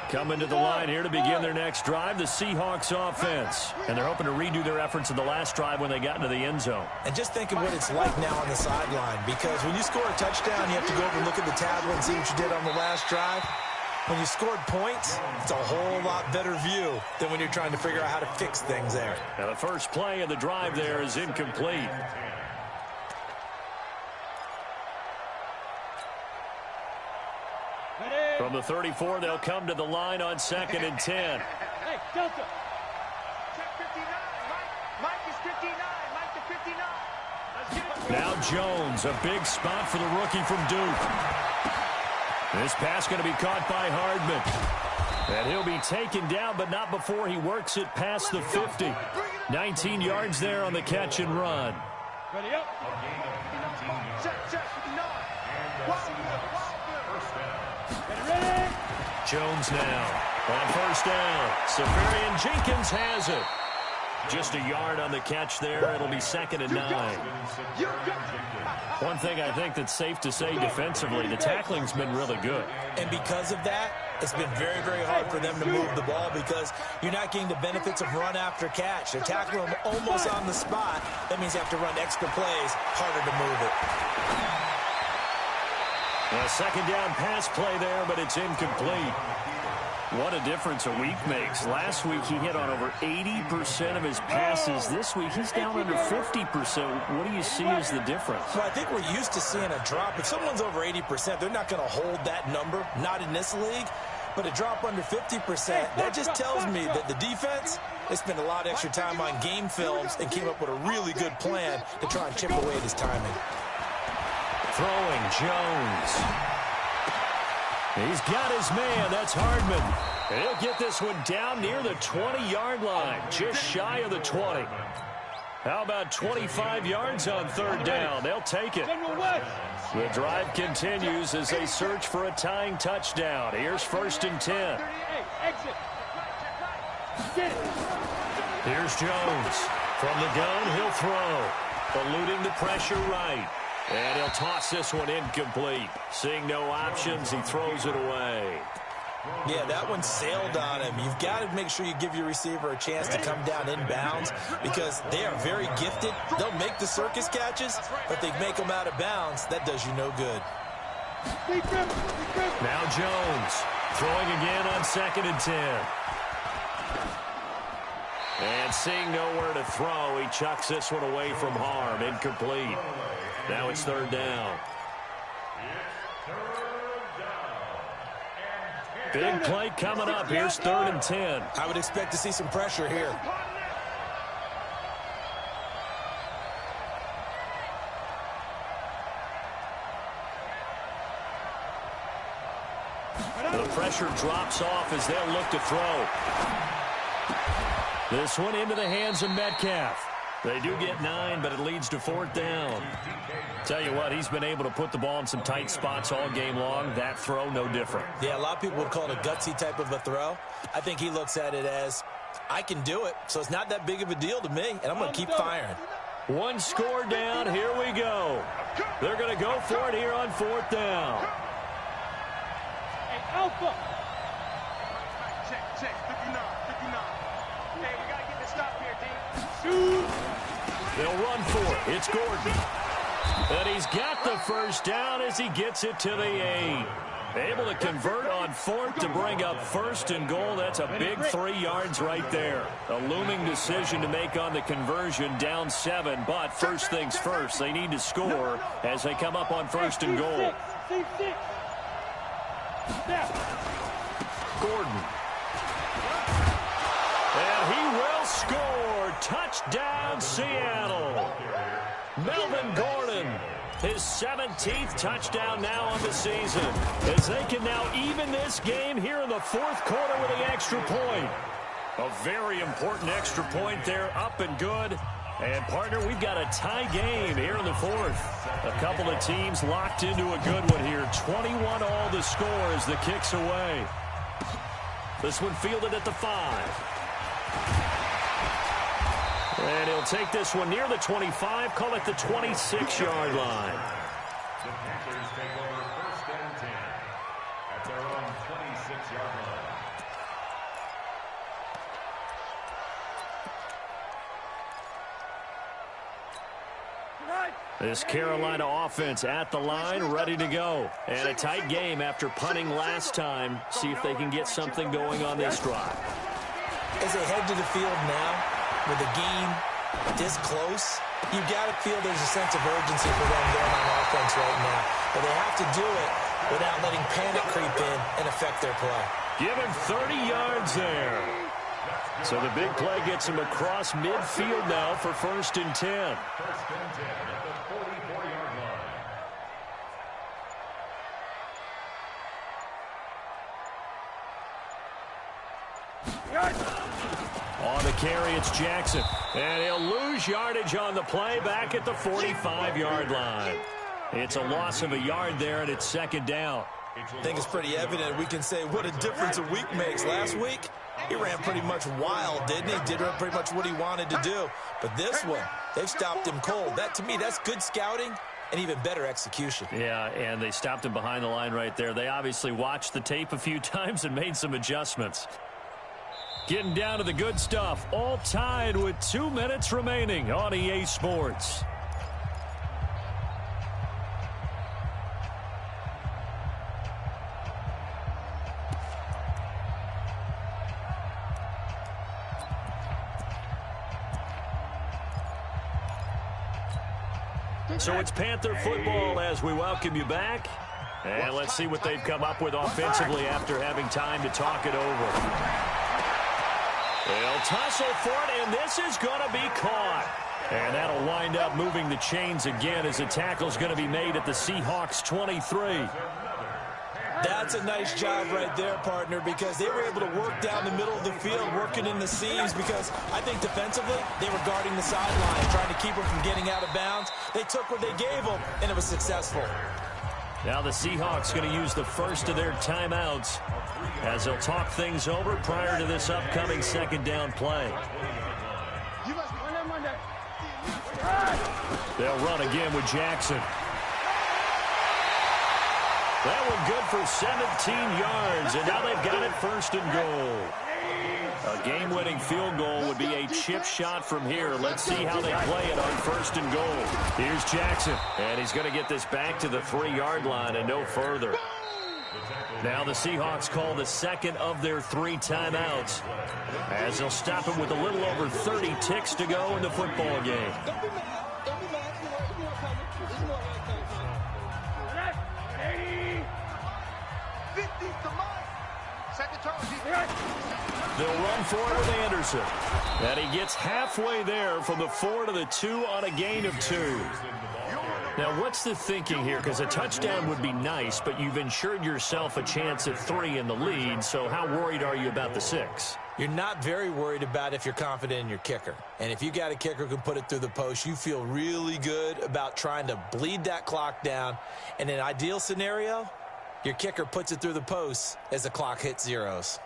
Coming to the line here to begin their next drive, the Seahawks offense. And they're hoping to redo their efforts in the last drive when they got into the end zone. And just think of what it's like now on the sideline, because when you score a touchdown, you have to go over and look at the tablet and see what you did on the last drive. When you scored points, it's a whole lot better view than when you're trying to figure out how to fix things there. Now the first play of the drive there is incomplete. From the 34, they'll come to the line on 2nd and 10. Hey, Delta. Check 59. Mike is 59. Mike to 59. Let's get it. Now Jones, a big spot for the rookie from Duke. This pass going to be caught by Hardman. And he'll be taken down, but not before he works it past the 50. 19 yards there on the catch and run. Ready up. Check, 59. Ready. Jones now on first down. Safarian Jenkins has it. Just a yard on the catch there. It'll be 2nd and 9. One thing I think that's safe to say defensively, the tackling's been really good. And because of that, it's been very, very hard for them to move the ball because you're not getting the benefits of run after catch. They're tackling them almost on the spot. That means you have to run extra plays, harder to move it. A second down pass play there, but it's incomplete. What a difference a week makes. Last week he hit on over 80% of his passes. This week he's down under 50%. What do you see as the difference? Well, I think we're used to seeing a drop. If someone's over 80%, they're not going to hold that number, not in this league. But a drop under 50%, that just tells me that the defense, they spent a lot of extra time on game films and came up with a really good plan to try and chip away at his timing. Throwing Jones. He's got his man. That's Hardman. And he'll get this one down near the 20-yard line, just shy of the 20. How about 25 yards on 3rd down? They'll take it. The drive continues as they search for a tying touchdown. Here's 1st and 10. Here's Jones. From the gun, he'll throw. Eluding the pressure right. And he'll toss this one incomplete. Seeing no options, he throws it away. Yeah, that one sailed on him. You've got to make sure you give your receiver a chance to come down inbounds because they are very gifted. They'll make the circus catches, but they make them out of bounds. That does you no good. Now Jones throwing again on 2nd and 10. And seeing nowhere to throw, he chucks this one away from harm. Incomplete. Now it's 3rd down. Big play coming up. Here's 3rd and 10. I would expect to see some pressure here. The pressure drops off as they'll look to throw. This one into the hands of Metcalf. They do get 9, but it leads to 4th down. Tell you what, he's been able to put the ball in some tight spots all game long. That throw, no different. Yeah, a lot of people would call it a gutsy type of a throw. I think he looks at it as, I can do it, so it's not that big of a deal to me, and I'm going to keep firing. One score down. Here we go. They're going to go for it here on 4th down. Hey, Alpha. Check, 59. Hey, we got to get this stop here, D. Shoot. They'll run for it. It's Gordon. And he's got the first down as he gets it to the 8. Able to convert on 4th to bring up 1st and goal. That's a big 3 yards right there. A looming decision to make on the conversion, down 7. But first things first, they need to score as they come up on 1st and goal. Gordon. And he will score. Touchdown, Seattle. Melvin Gordon, his 17th touchdown now on the season, as they can now even this game here in the 4th quarter with the extra point. A very important extra point there, up and good. And, partner, we've got a tie game here in the 4th. A couple of teams locked into a good one here. 21 all the score as the kick's away. This one fielded at the 5. And he'll take this one near the 25, call it the 26-yard line. The Panthers take over 1st and 10 at their own 26-yard line. This Carolina offense at the line, ready to go. And a tight game after punting last time. See if they can get something going on this drive. As they head to the field now, with a game this close, you've got to feel there's a sense of urgency for them going on offense right now. But they have to do it without letting panic creep in and affect their play. Give him 30 yards there. So the big play gets him across midfield now for 1st and 10. 1st and 10 at the 44-yard line. On the carry, it's Jackson. And he'll lose yardage on the play back at the 45-yard line. It's a loss of a yard there, and it's 2nd down. I think it's pretty evident. We can say what a difference a week makes. Last week, he ran pretty much wild, didn't he? Did pretty much what he wanted to do. But this one, they've stopped him cold. That, to me, that's good scouting and even better execution. Yeah, and they stopped him behind the line right there. They obviously watched the tape a few times and made some adjustments. Getting down to the good stuff. All tied with 2 minutes remaining on EA Sports. So it's Panther football as we welcome you back. And let's see what they've come up with offensively after having time to talk it over. They'll tussle for it, and this is going to be caught. And that'll wind up moving the chains again as a tackle's going to be made at the Seahawks 23. That's a nice job right there, partner, because they were able to work down the middle of the field, working in the seams, because I think defensively they were guarding the sideline, trying to keep them from getting out of bounds. They took what they gave them, and it was successful. Now the Seahawks going to use the first of their timeouts as they'll talk things over prior to this upcoming 2nd down play. They'll run again with Jackson. That one good for 17 yards, and now they've got it 1st and goal. A game-winning field goal would be a chip shot from here. Let's see how they play it on 1st and goal. Here's Jackson, and he's going to get this back to the 3-yard line and no further. Now the Seahawks call the 2nd of their 3 timeouts as they'll stop him with a little over 30 ticks to go in the football game. They'll run for it with Anderson. And he gets halfway there from the 4 to the 2 on a gain of 2. Now, what's the thinking here? Because a touchdown would be nice, but you've ensured yourself a chance at 3 in the lead, so how worried are you about the 6? You're not very worried about if you're confident in your kicker. And if you got a kicker who can put it through the post, you feel really good about trying to bleed that clock down. In an ideal scenario, your kicker puts it through the post as the clock hits zeros.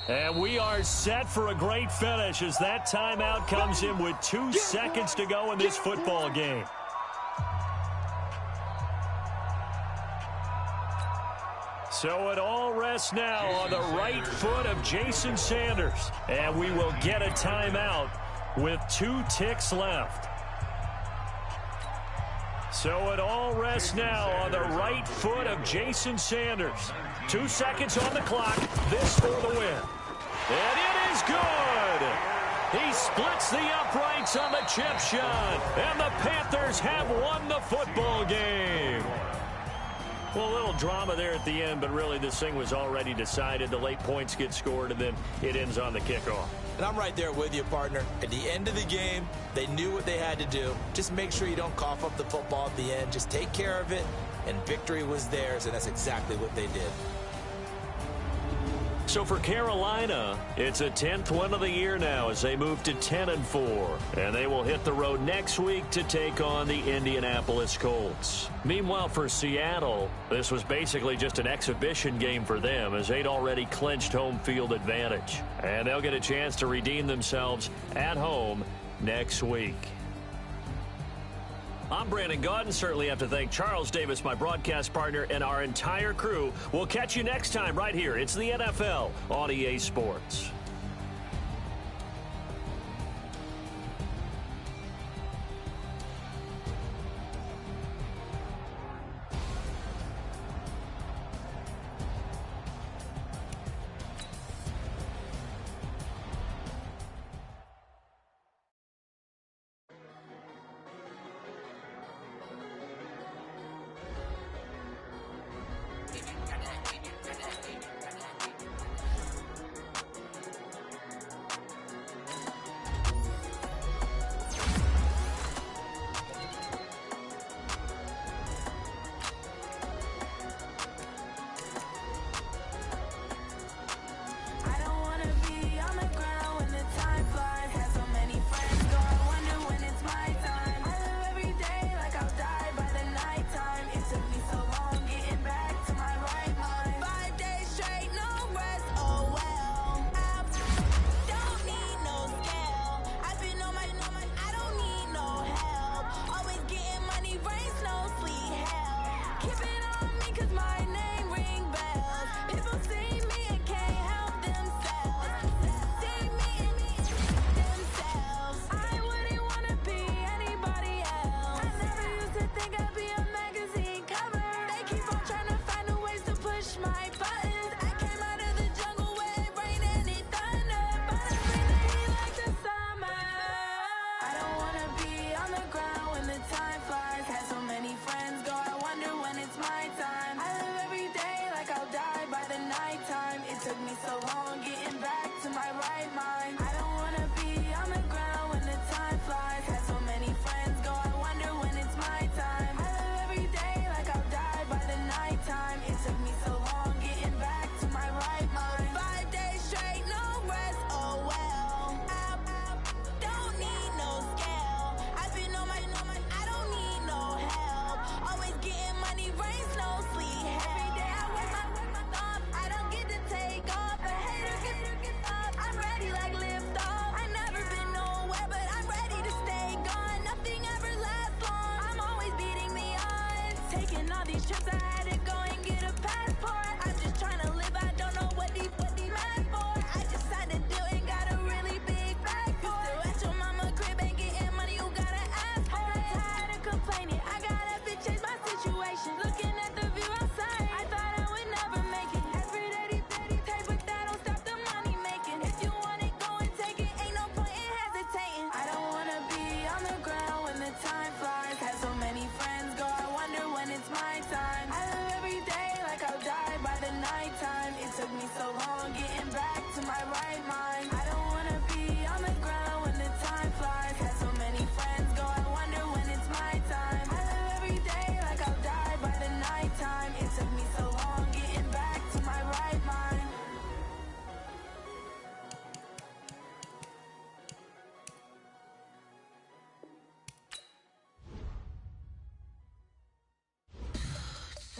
And we are set for a great finish as that timeout comes in with 2 seconds to go in this football game. So it all rests now on the right foot of Jason Sanders. And we will get a timeout with 2 ticks left. So it all rests now on the right foot of Jason Sanders. 2 seconds on the clock. This for the win. And it is good. He splits the uprights on the chip shot. And the Panthers have won the football game. Well, a little drama there at the end, but really this thing was already decided. The late points get scored, and then it ends on the kickoff. And I'm right there with you, partner. At the end of the game, they knew what they had to do. Just make sure you don't cough up the football at the end. Just take care of it, and victory was theirs, and that's exactly what they did. So for Carolina, it's a 10th win of the year now as they move to 10-4. And they will hit the road next week to take on the Indianapolis Colts. Meanwhile, for Seattle, this was basically just an exhibition game for them as they'd already clinched home field advantage. And they'll get a chance to redeem themselves at home next week. I'm Brandon Gaudin. Certainly have to thank Charles Davis, my broadcast partner, and our entire crew. We'll catch you next time right here. It's the NFL on EA Sports.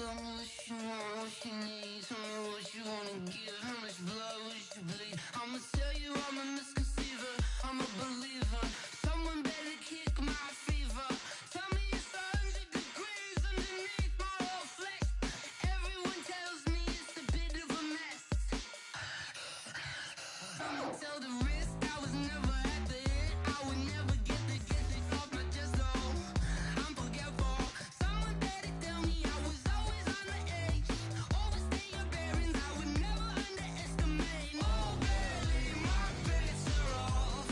Tell me what you want, what you need. Tell me what you wanna give. How much blood would you bleed? I'ma tell you I'm a misconceiver, I'm a believer. Someone better kick my fever. Tell me it's 100 degrees underneath my whole flesh. Everyone tells me it's a bit of a mess. I'ma tell the risk I was never at the hit. I would never get the off my chest though. I'm forgetful. Someone better tell me I was always on the edge. Overstay your bearings, I would never underestimate. Oh baby, my bets are off.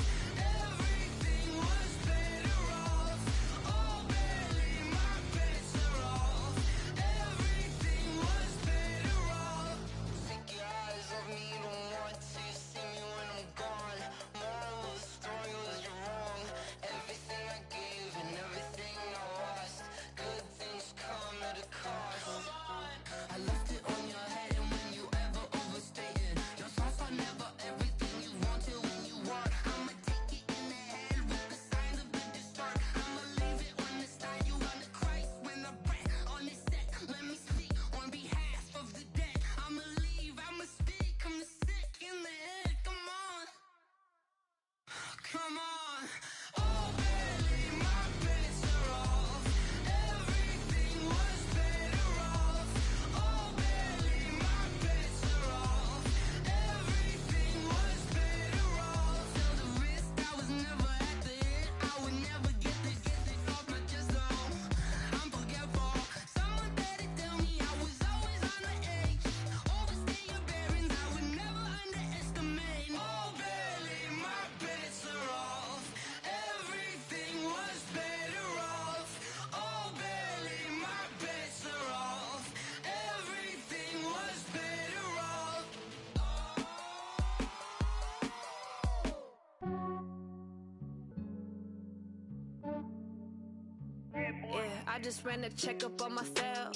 I just ran a checkup on myself.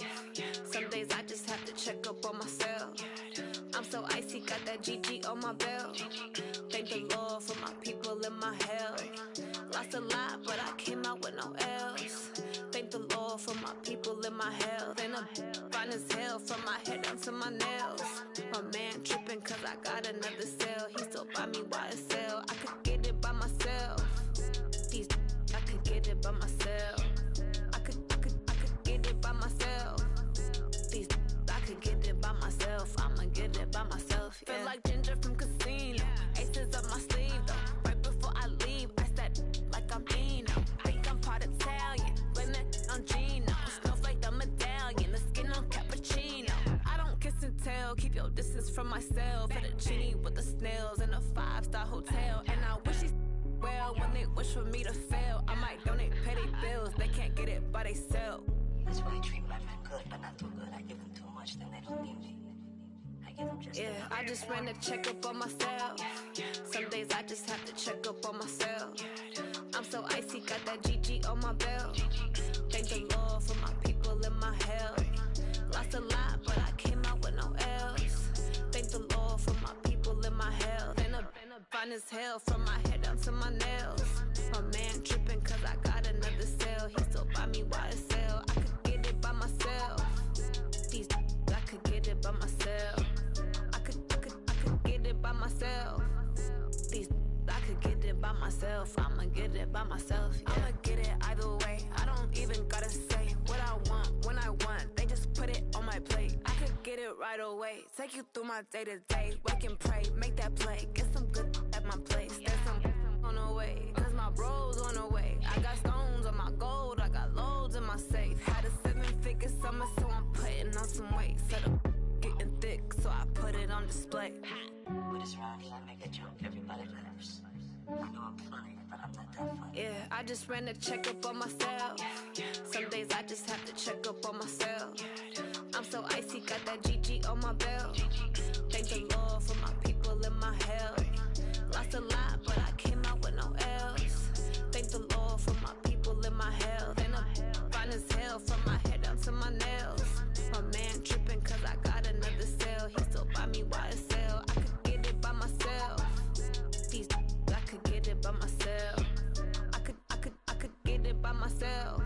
Some days I just have to check up on myself. I'm so icy, got that GG on my belt. Thank the Lord for my people in my health. Lost a lot, but I came out with no else. Thank the Lord for my people in my health. And I'm fine as hell from my head down to my nails. My man tripping cause I got another cell. He still buy me YSL. I could get it by myself. These I could get it by myself. I could get it by myself. These I could get it by myself. I'ma get it by myself. Yeah. Feel like Ginger from Casino. Aces up my sleeve though. Right before I leave, I said like I'm Eno. Think I'm part Italian, blame that on Gino. Snowflake the medallion, the skin on cappuccino. I don't kiss and tell, keep your distance from myself. Fettuccine with the snails in a 5-star hotel. And I wish he's well when they wish for me to fail. I might donate petty bills, they can't get it by themselves. That's why I treat my friend good, but not too good. I give them too much, then they don't need me. I give them just yeah, I just ran a checkup on myself. Some days I just have to check up on myself. I'm so icy, got that GG on my belt. Thank the Lord for my people in my health. Lost a lot, but I came out with no else. Thank the Lord for my people in my health. And I'm fine as hell from my head down to my nails. My man tripping cause I got another cell. He still buy me YSL. I could get it by myself. These I could get it by myself. I could get it by myself. These I could get it by myself. I'ma get it by myself. Yeah. I'ma get it either way. I don't even gotta say what I want when I want. They just put it on my plate. I could get it right away. Take you through my day to day. Wake and pray, make that play. Get some good at my place. There's some on the way. Cause my bros on the way. I got stones on my gold. I got loads in my safe. Had a 7-figure summer, so I'm putting on some weight. Set up getting thick, so I put it on display. With this round, I make a joke, everybody laughs. I know I'm funny, but I'm not that funny. Yeah, I just ran a checkup on myself. Some days I just have to check up on myself. I'm so icy, got that GG on my belt. Thank the Lord for my people in my health. Lost a lot, but I came out with no else. Thank the Lord for my people in my health. And I'm fine as hell from my head down to my nails. My man tripping cause I got another cell. He still buy me YSL. I could get it by myself. These I could get it by myself. I could get it by myself.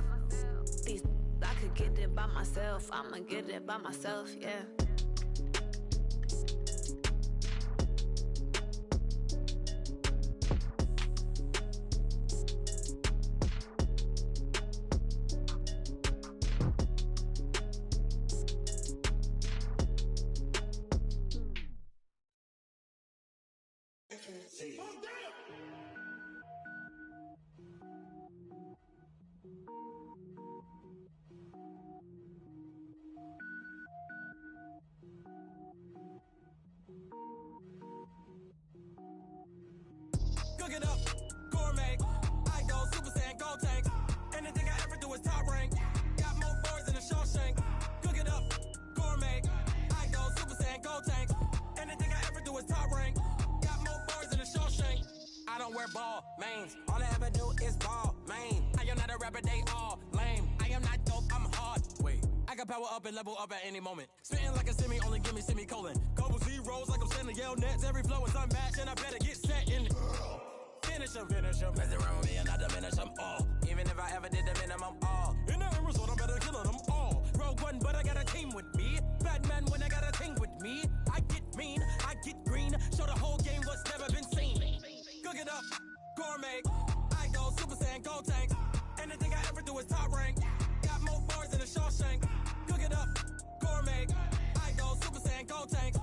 These I could get it by myself. I'ma get it by myself, yeah. Cook it up, gourmet. I go Super Saiyan, gold tank. Anything I ever do is top rank. Got more boys than a Shawshank. Cook it up, gourmet. I go Super Saiyan, gold tank. Anything I ever do is top rank. Got more boys than a Shawshank. I don't wear ball mains. All I ever do is ball main. I am not a rapper, they all lame. I am not dope, I'm hard. Wait, I can power up and level up at any moment. Spitting like a semi, only give me semicolon. Couple zeros like I'm sending yell nets. Every flow is unmatched and I better get set in. Finish them. Mess around with me and I diminish them all. Even if I ever did the minimum all. In the end result, I'm better killing them all. Rogue One, but I got a team with me. Batman when I got a thing with me. I get mean, I get green. Show the whole game what's never been seen. Cook it up, gourmet. I go Super Saiyan, gold tank. Anything I ever do is top rank. Got more bars than a Shawshank. Cook it up, gourmet. I go Super Saiyan, gold tank.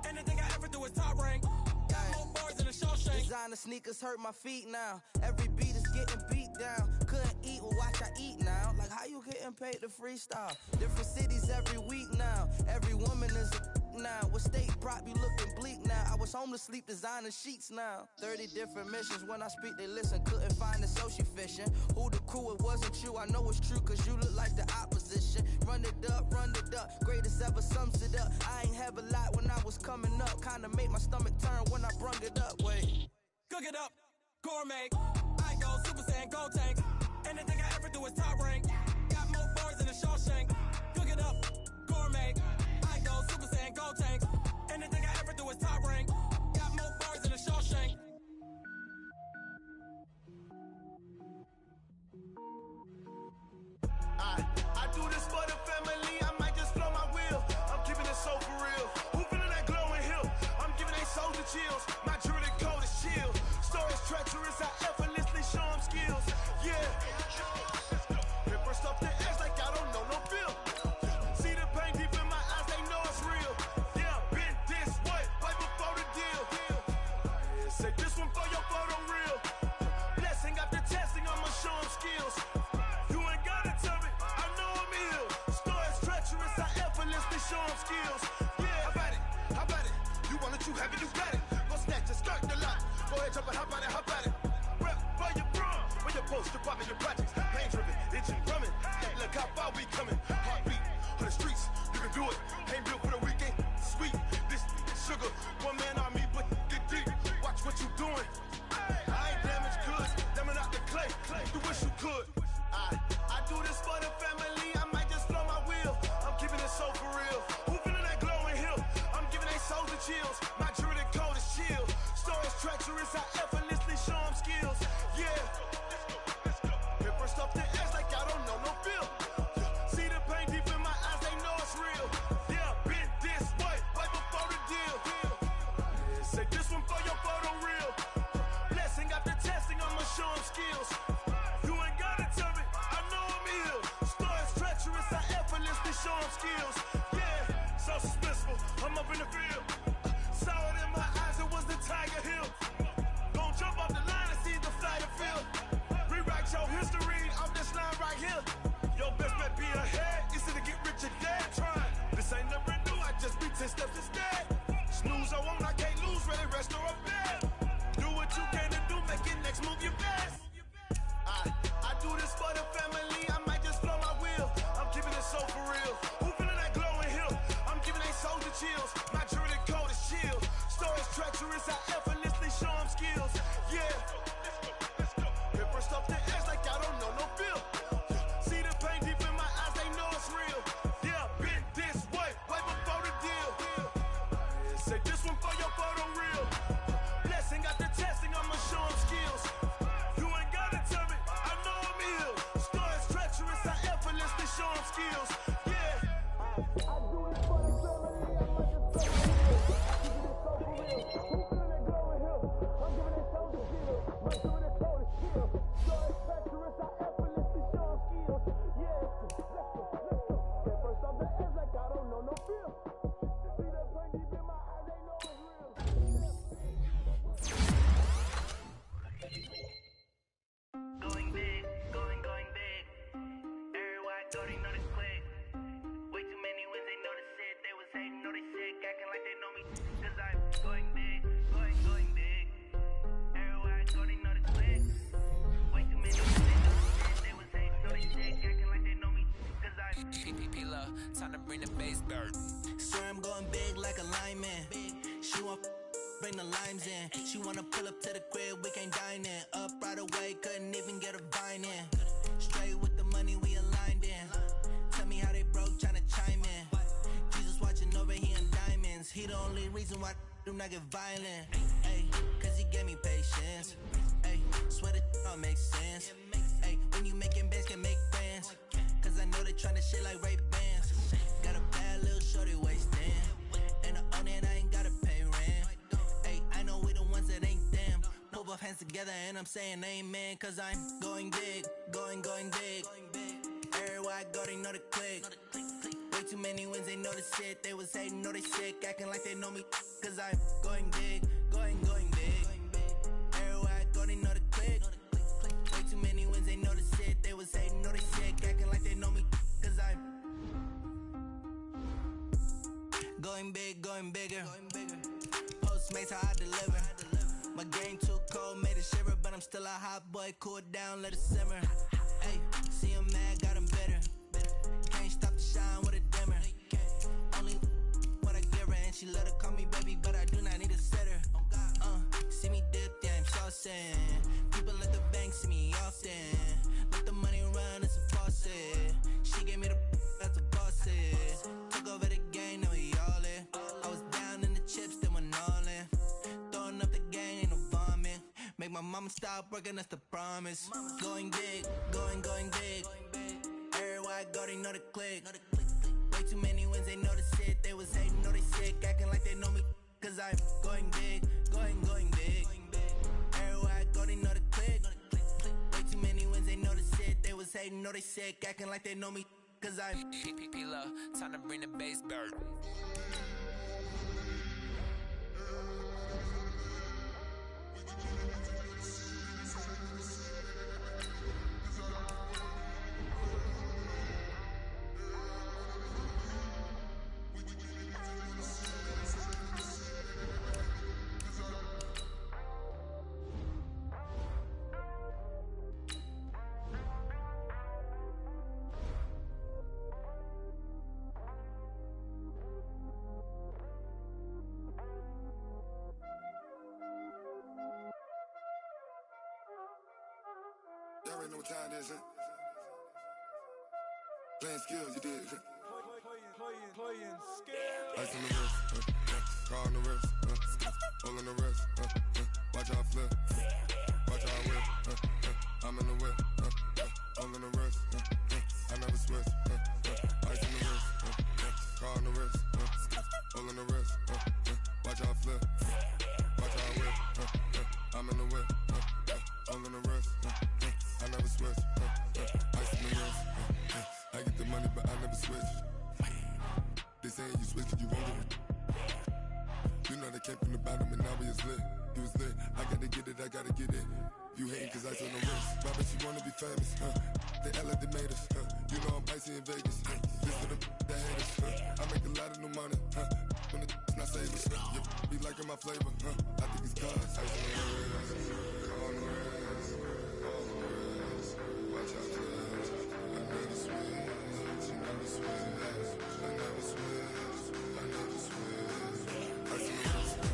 Anything I ever do is top rank. Got more bars than a Shawshank. Designer sneakers hurt my feet now. Every beat is getting beat down. Couldn't eat, well watch I eat now. Like how you getting paid to freestyle? Different cities every week now. Every woman is a now. What state prop you looking bleak now? I was home to sleep designer sheets now. 30 different missions. When I speak they listen. Couldn't find it so she fishing. Who the crew? It wasn't you. I know it's true cause you look like the opposition. Run it up. Greatest ever sums it up. I ain't have a lot when I was coming up. Kinda made my stomach turn when I brung it up. Wait. Cook it up, gourmet. I go Super Saiyan, gold tank. Anything I ever do is top rank. Got more bars skills. Yeah, how about it? How about it? You want it, you have it, you got it. Go snatch it, skirt the lot. Go ahead, jump it, how about it? How about it? Rep for your brum, for your poster, popping your projects. Pain driven, itching, drumming. Look how far we coming. Heartbeat for the streets, you can do it. Ain't built for the weekend. Sweet, this sugar, one man army, but get deep. Watch what you doing. I ain't damaged goods, damn it out the clay. You wish you could. I do this for the family. I might just blow my wheel. I'm keeping it so for real. Who feeling that glowing hill? I'm giving they souls the chills. My jewelry code is chill. Stories treacherous, I effortlessly show them skills. Yeah. Paper stuff the edge like I don't know no feel. See the pain deep in my eyes, they know it's real. Yeah, been this way, right before the deal. Say this one for your photo reel. Blessing after testing, I'ma show them skills. You ain't gotta tell me, I know I'm ill. Stories treacherous, I effortlessly show them skills. Yeah, so suspenseful, I'm up in the field. Saw it in my eyes, it was the Tiger Hill. Gon' jump off the line and see the flight of field. Rewrite your history off this line right here. Your best bet be ahead, easy to get rich or dead trying. This ain't never new, I just be 10 steps instead. Snooze I won't, I can't lose, ready, rest or a bed. Do what you can to do, make it next move your best. I do this for the family, I might just blow my wheel. I'm keeping it so for real. Who feeling that glowing hill? I'm giving they souls the chills. My jewelry code is chill. Stories treacherous, I effortlessly show them skills. Yeah. Paper stuff the edge like I don't know no feel. See the pain deep in my eyes, they know it's real. Yeah, been this way, right before the deal. Say this one for your photo reel. Blessing after testing, I'ma show them skills. You ain't gotta tell me, I know I'm ill. Stories treacherous, I effortlessly show them skills. Yeah. I do it for the family, I might just blow my wheel. Keeping it so for real. Who feeling that glowing hill? I'm giving they souls the chills. My jewelry code is chill. Stories treacherous, I effortlessly show them skills. Yeah. Let's go. Get first off the edge like I don't know no feel. See the pain deep in my eyes, they know it's real. Going big, going big. Everywhere I go, they know the click. Way too many wins, they know the shit. They was hating, know they sick, acting like they know me. Cause I'm going big, going big. Everywhere I go, they know the click. Way too many wins, they know the shit. They was hating, know they sick, acting like they know me. Cause I'm PPP love, time to bring the bass bird. Swear I'm going big like a lineman. She want bring the limes in. She wanna pull up to the crib, we can't dine in. Up right away, couldn't even get a vine in. Straight with the money, we aligned in. Tell me how they broke, tryna chime in. Jesus watching over, he in diamonds. He the only reason why do not get violent. Ay, cause he gave me patience. Ay, swear that all makes sense. Ay, when you making bands, can make friends. Cause I know they tryna shit like Ray-Bans. Got a bad little shorty wasting. And I own it, I ain't gotta pay rent. Ay, I know we the ones that ain't them. Put both hands together and I'm saying amen. Cause I'm going big, going big. Everywhere I go, they know the click. Way too many wins, they know the shit. They was hating, know they sick, acting like they know me. Cause I'm going big, going big. Everywhere I go, they know the click. Way too many wins, they know the shit. They was hating, know they sick, acting like they know me. Cause I'm going big, going bigger. Postmates how I deliver. My game too cold, made it shiver, but I'm still a hot boy. Cool it down, let it simmer. Hey, see him mad, got him bitter. Can't stop the shine with a dimmer. Only what I give her, and she let her call me baby, but I do not need a sitter. See me dip, yeah, I'm saucing. People at the bank see me often. Let the money run, it's a faucet. She gave me the that's a faucet. Took over the game, now we all in. I was down in the chips, then went all in. Throwing up the gang, ain't no vomit. Make my mama stop working, that's the promise. Going big, going big. Everywhere I go, they know the click. Way too many wins, they know the shit. They was hating, know they sick, acting like they know me. Cause I'm going big, going big. Everywhere I go, they know the click. Way too many wins, they know the shit. They was hating, know they sick, acting like they know me. Cause I'm PPP love, time to bring the bass bird. already know what time it is, huh? Playing skills, you did. Playing skills. Ice on the wrist, car on the wrist, all on the wrist, watch how I flip, watch how I whip, I'm in the whip, all on the wrist, I never switch, ice on the wrist, car on the wrist, all on the wrist, watch how I flip, watch how I whip, I'm in the whip, all on the wrist, I never switch, ice on the wrist, I get the money but I never switch. They saying you switch and you won't get it. You know they came from the bottom and now we is lit. You was lit, I gotta get it, I gotta get it. You hating cause ice on the wrist. Why bet you wanna be famous, They act like they made us, You know I'm icy in Vegas, This for the that hate us, I make a lot of new money, When the not save us, You be liking my flavor, I think it's cause ice on the wrist, on the wrist, on the wrist. Watch out, cuz I never switch, you never switch. I never switch, I never switch. Ice on the wrist,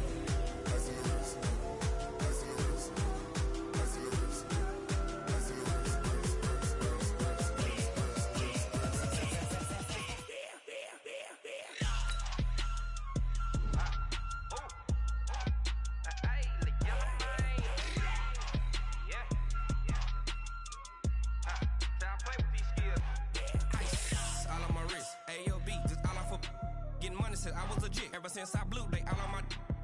ice on the wrist, ice on the wrist, ice on the wrist, ice on the wrist, I was legit. Ever since I blew, they all on my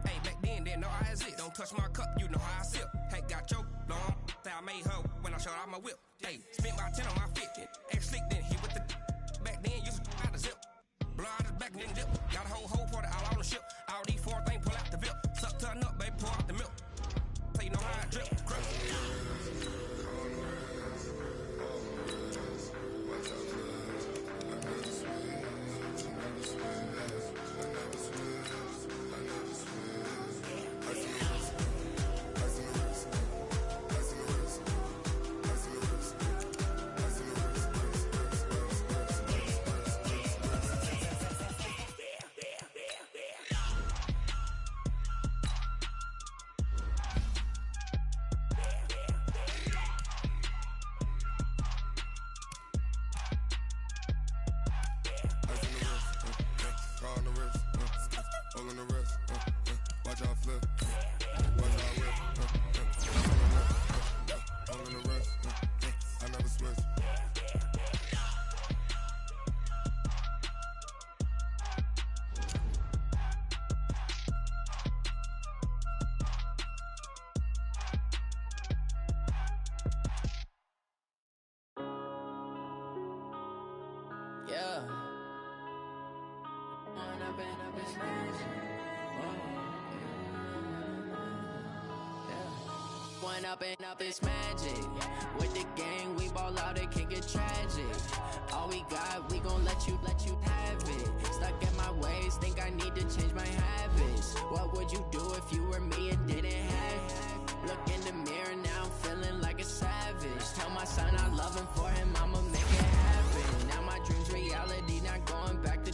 hey, back then, didn't know I exist. Don't touch my cup, you know how I sip. Hey, got your long, say I made her when I showed out my whip. Hey, spent my 10 on my 50. Ex slick, then hit with the back then, used to out the zip. Blow out his back, then dip. Got a whole party all on the ship. All these 4 things, pull out the VIP. Suck, turn up, baby, pour out the milk. So you know how I drip. Crush. Yeah. One up and up is magic. With the gang, we ball out, it can get tragic. All we got, we gon' let you have it. Stuck in my ways, think I need to change my habits. What would you do if you were me and didn't have it? Look in the mirror, now I'm feeling like a savage. Tell my son I love him, for him I'ma make it happen. Now my dream's reality, not going back to.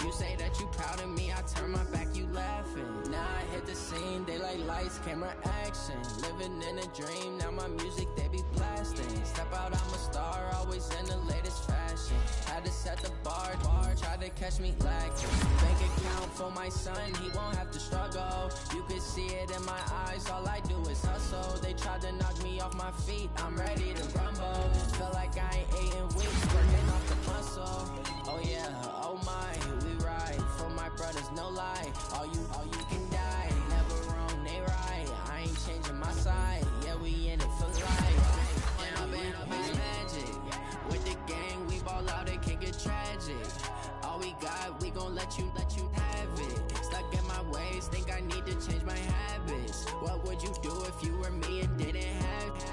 You say that you proud of me, I turn my back, you laughing. Now I hit the scene, they like lights, camera, action. Living in a dream, now my music, they be blasting. Step out, I'm a star, always in the latest fashion. Had to set the bar, try to catch me lacking. Bank account for my son, he won't have to struggle. You could see it in my eyes, all I do is hustle. They tried to knock me off my feet, I'm ready to rumble. Feel like I ain't ate in weeks, working off the muscle. Oh yeah, oh my, we ride for my brothers, no lie. All you can die, never wrong, they right. I ain't changing my side, yeah, we in it for life. And I've been magic. With the gang, we ball out, it can get tragic. All we got, we gon' let you have it. Stuck in my ways, think I need to change my habits. What would you do if you were me and didn't have it?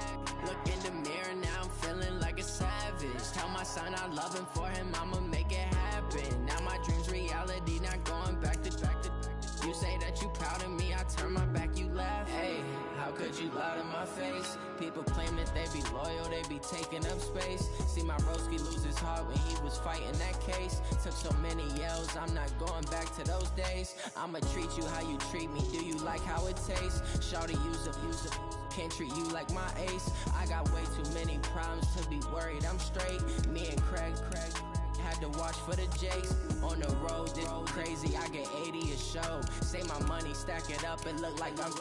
Look in the mirror, now I'm feeling like a savage. Tell my son I love him, for him I'ma make it happen. Now my dream's reality, not going back to. You say that you proud of me, I turn my back, you laugh. Hey, how could you lie to my face? People claim that they be loyal, they be taking up space. See my broski lose his heart when he was fighting that case. Took so many yells, I'm not going back to those days. I'ma treat you how you treat me, do you like how it tastes? Shawty use it. can't treat you like my ace. I got way too many problems to be worried. I'm straight. Me and Craig had to watch for the Jakes. On the road, this crazy. I get 80 a show. Say my money, stack it up. It look like I'm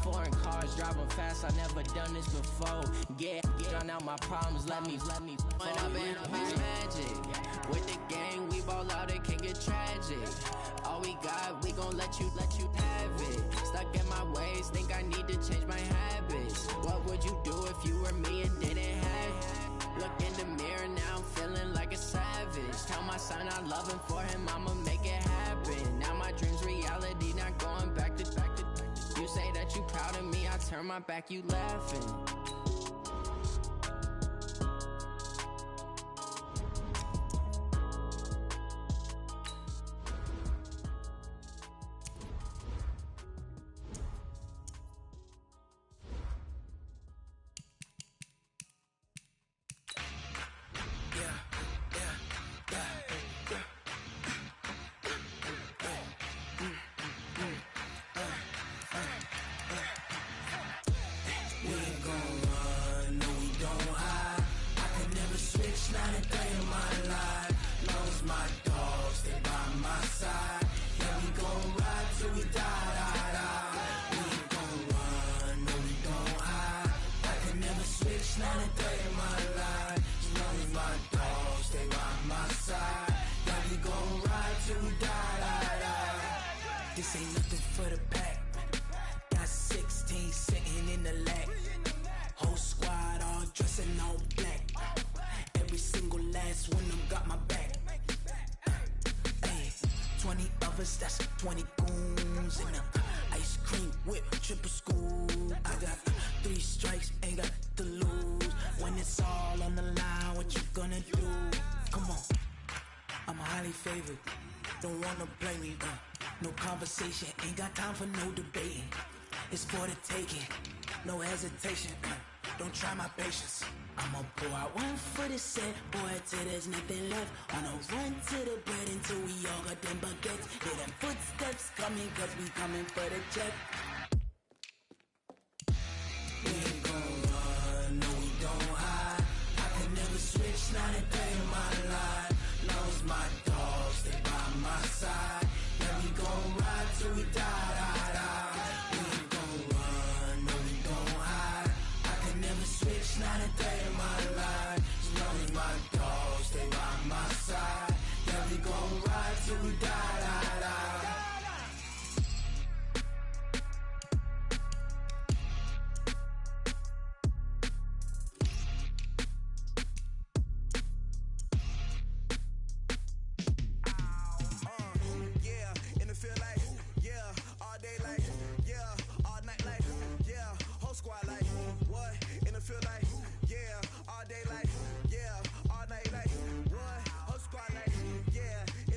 foreign cars driving fast. I never done this before. Drown out my problems. Let me. When I've been on this magic. With the gang, we ball out. It can get tragic. All we got, we gon' let you have it. Stuck in my ways, think I need to change my habits. What would you do if you were me and didn't have it? Look in the mirror, now I'm feeling like a savage. Tell my son I love him, for him I'ma make it happen. Now my dream's reality, not going back to. You say that you proud of me, I turn my back, you laughing. This ain't nothing for the pack. Got 16 sitting in the lap. Whole squad all dressing all black. Every single last one of them got my back. 20 of us, that's 20 goons in a ice cream whip, triple scoop. I got 3 strikes, ain't got to lose. When it's all on the line, what you gonna do? Come on, I'm highly favored. Don't wanna play me, no conversation, ain't got time for no debating. It's for the taking, no hesitation. Don't try my patience. I'ma pour out one for the set, boy, till there's nothing left. On a run to the bread until we all got them baguettes. Hear them footsteps coming, cause we coming for the check. We ain't gon' run, no we don't hide. I can never switch, not a day in my life. Long as my dogs, they by my side. Yeah, we gon' ride till we die. We ain't gon' run, no we don't hide. I can never switch, not a day in my life. As long as my dogs, they by my side. Yeah, we gon' ride till we die.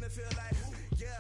Feel like, yeah,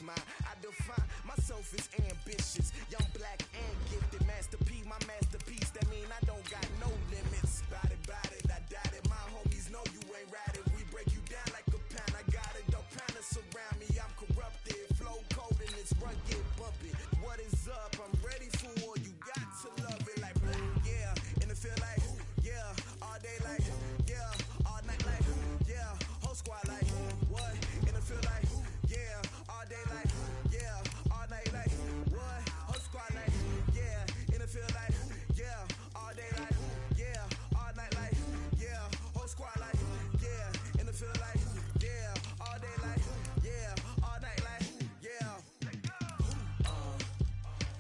mine. I define myself as ambitious, young, black, and gifted. Master P, my masterpiece. That mean I don't got no limits. Bout it, I doubt it. My homies know you ain't ride it. We break you down like a pound. I got it, don't pound us around me. I'm corrupted, flow cold and it's rugged, bumpy. What is up? I'm ready for war. You got to love it like yeah, and it feel like yeah, all day like yeah, all night like yeah, whole squad like what? And it feel like yeah, all day like yeah, all night like what? Whole squad like yeah, and it feel like yeah, all day like yeah, all night like yeah, whole squad like yeah, and it feel like yeah, all day like yeah, all night like yeah.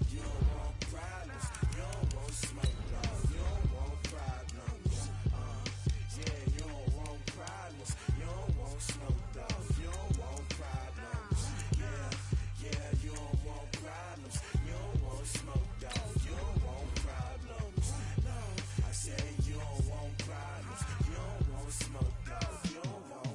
You don't want problems, you don't want smoke, dog. You don't want problems. Yeah, you don't want problems, you don't want smoke, dog. You don't want problems. Yeah, you don't want problems, you don't want smoke, dog. You don't want problems. No, I said you don't want problems, you don't want smoke, dog. You don't want.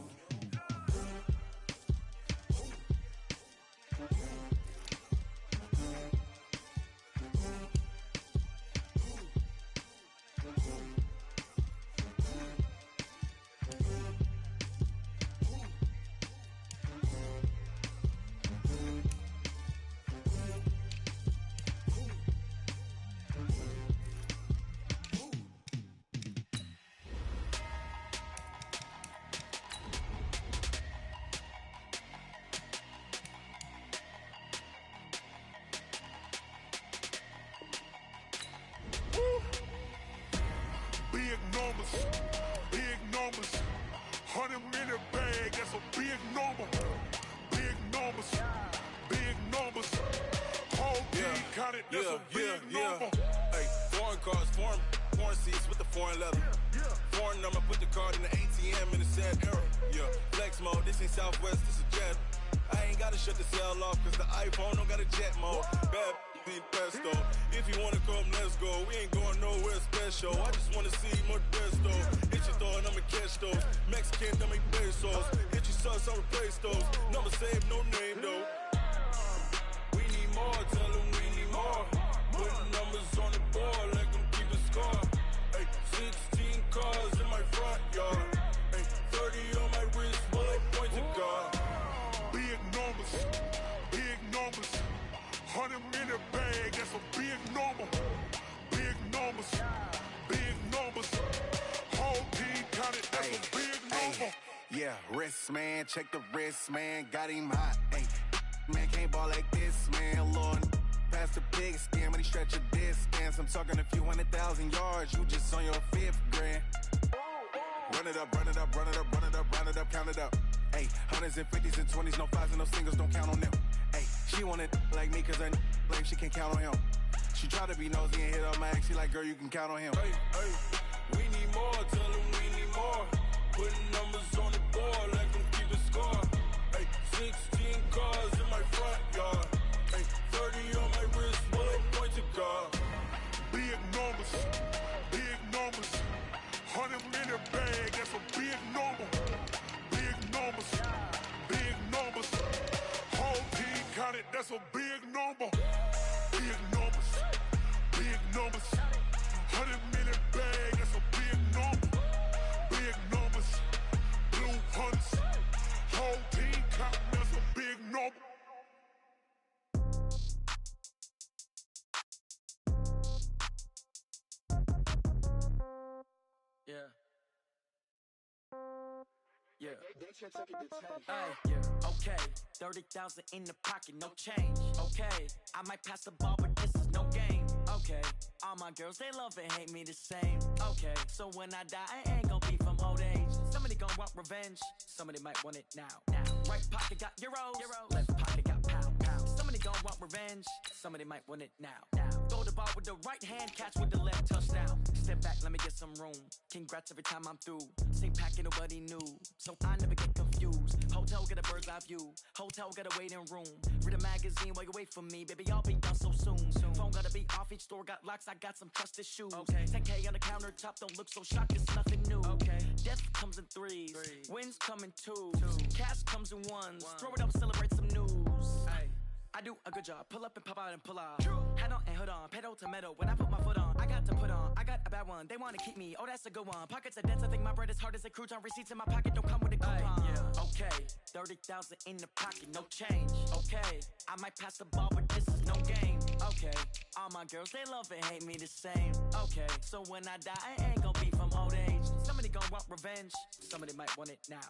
Big numbers, 100 minute bag, that's a big number. Big numbers, whole team counted, that's a big number. Hey, foreign cars, foreign seats with the foreign leather. Foreign number, put the card in the ATM in the sad era. Yeah, flex mode, this ain't Southwest, this a jet. I ain't gotta shut the cell off, cause the iPhone don't got a jet mode. Bad ain't pesto. If you wanna come, let's go. We ain't going nowhere special. I just wanna see more pesto. Hit your thought, I'ma catch those. Mexican, I'ma pesos. Hit your sus, I'll replace those. Number saved, no name though. We need more, tell them we need more. Putting numbers on the board, like them keep a score. Hey, 16 cars in my front yard. Hey, 30 on my wrist, while I point to God. Big numbers, 100 minute bag, that's a big number. Big numbers, whole team counted, that's a big number. Yeah, wrist man, check the wrist man, got him hot. Ay, man can't ball like this, man. Lord, past the pig skin, but he stretch a distance. I'm talking a few 100,000 yards, you just on your 5th grand. Run it up, count it up. Ay, hundreds and 50s and 20s, no 5s and no singles, don't count on them. Ay, she want it like me, cause her like she can count on him. She try to be nosy and hit on my ex, she like, girl, you can count on him. Hey, we need more, tell them we need more. Putting numbers on the board, like them keep a score. Hey, 16 cars in my front yard. Hey, 30 on my wrist, while I point to God. Big numbers, 100 minute bag, that's a big number. Big numbers, whole team counted, that's a big number. Big numbers, 100 minute bag, that's a big number. Big numbers, blue hunts, whole team counting, that's a big number. Yeah. Yeah. Hey, yeah. Okay. 30,000 in the pocket, no change. Okay. I might pass the ball, but this is no game. Okay. All my girls, they love and hate me the same. Okay. So when I die, I ain't gon' be from old age. Somebody gon' want revenge. Somebody might want it now. Right pocket got euros. Left pocket got pound. Somebody gon' want revenge. Somebody might want it now. Throw the ball with the right hand, catch with the left, touchdown. Step back, let me get some room. Congrats every time I'm through. Same packet, nobody knew. So I never get confused. Hotel get a bird's eye view. Hotel got a waiting room. Read a magazine while you wait for me. Baby, I'll be done so soon. Phone gotta be off, each store got locks. I got some trusted shoes. 10K on the countertop, don't look so shocked, it's nothing new. Death comes in threes. Wins come in twos. Cash comes in ones. Throw it up, celebrate some news. I do a good job. Pull up and pop out and pull out. Head on and hood on, pedal to metal. When I put my foot on, I got to put on. I got a bad one. They want to keep me. Oh, that's a good one. Pockets are dense. I think my bread is hard as a crouton. Receipts in my pocket don't come with a coupon. Yeah. Okay, 30,000 in the pocket, no change. Okay, I might pass the ball, but this is no game. Okay, all my girls they love and hate me the same. Okay, so when I die, I ain't gonna be from old age. Somebody gonna want revenge. Somebody might want it now.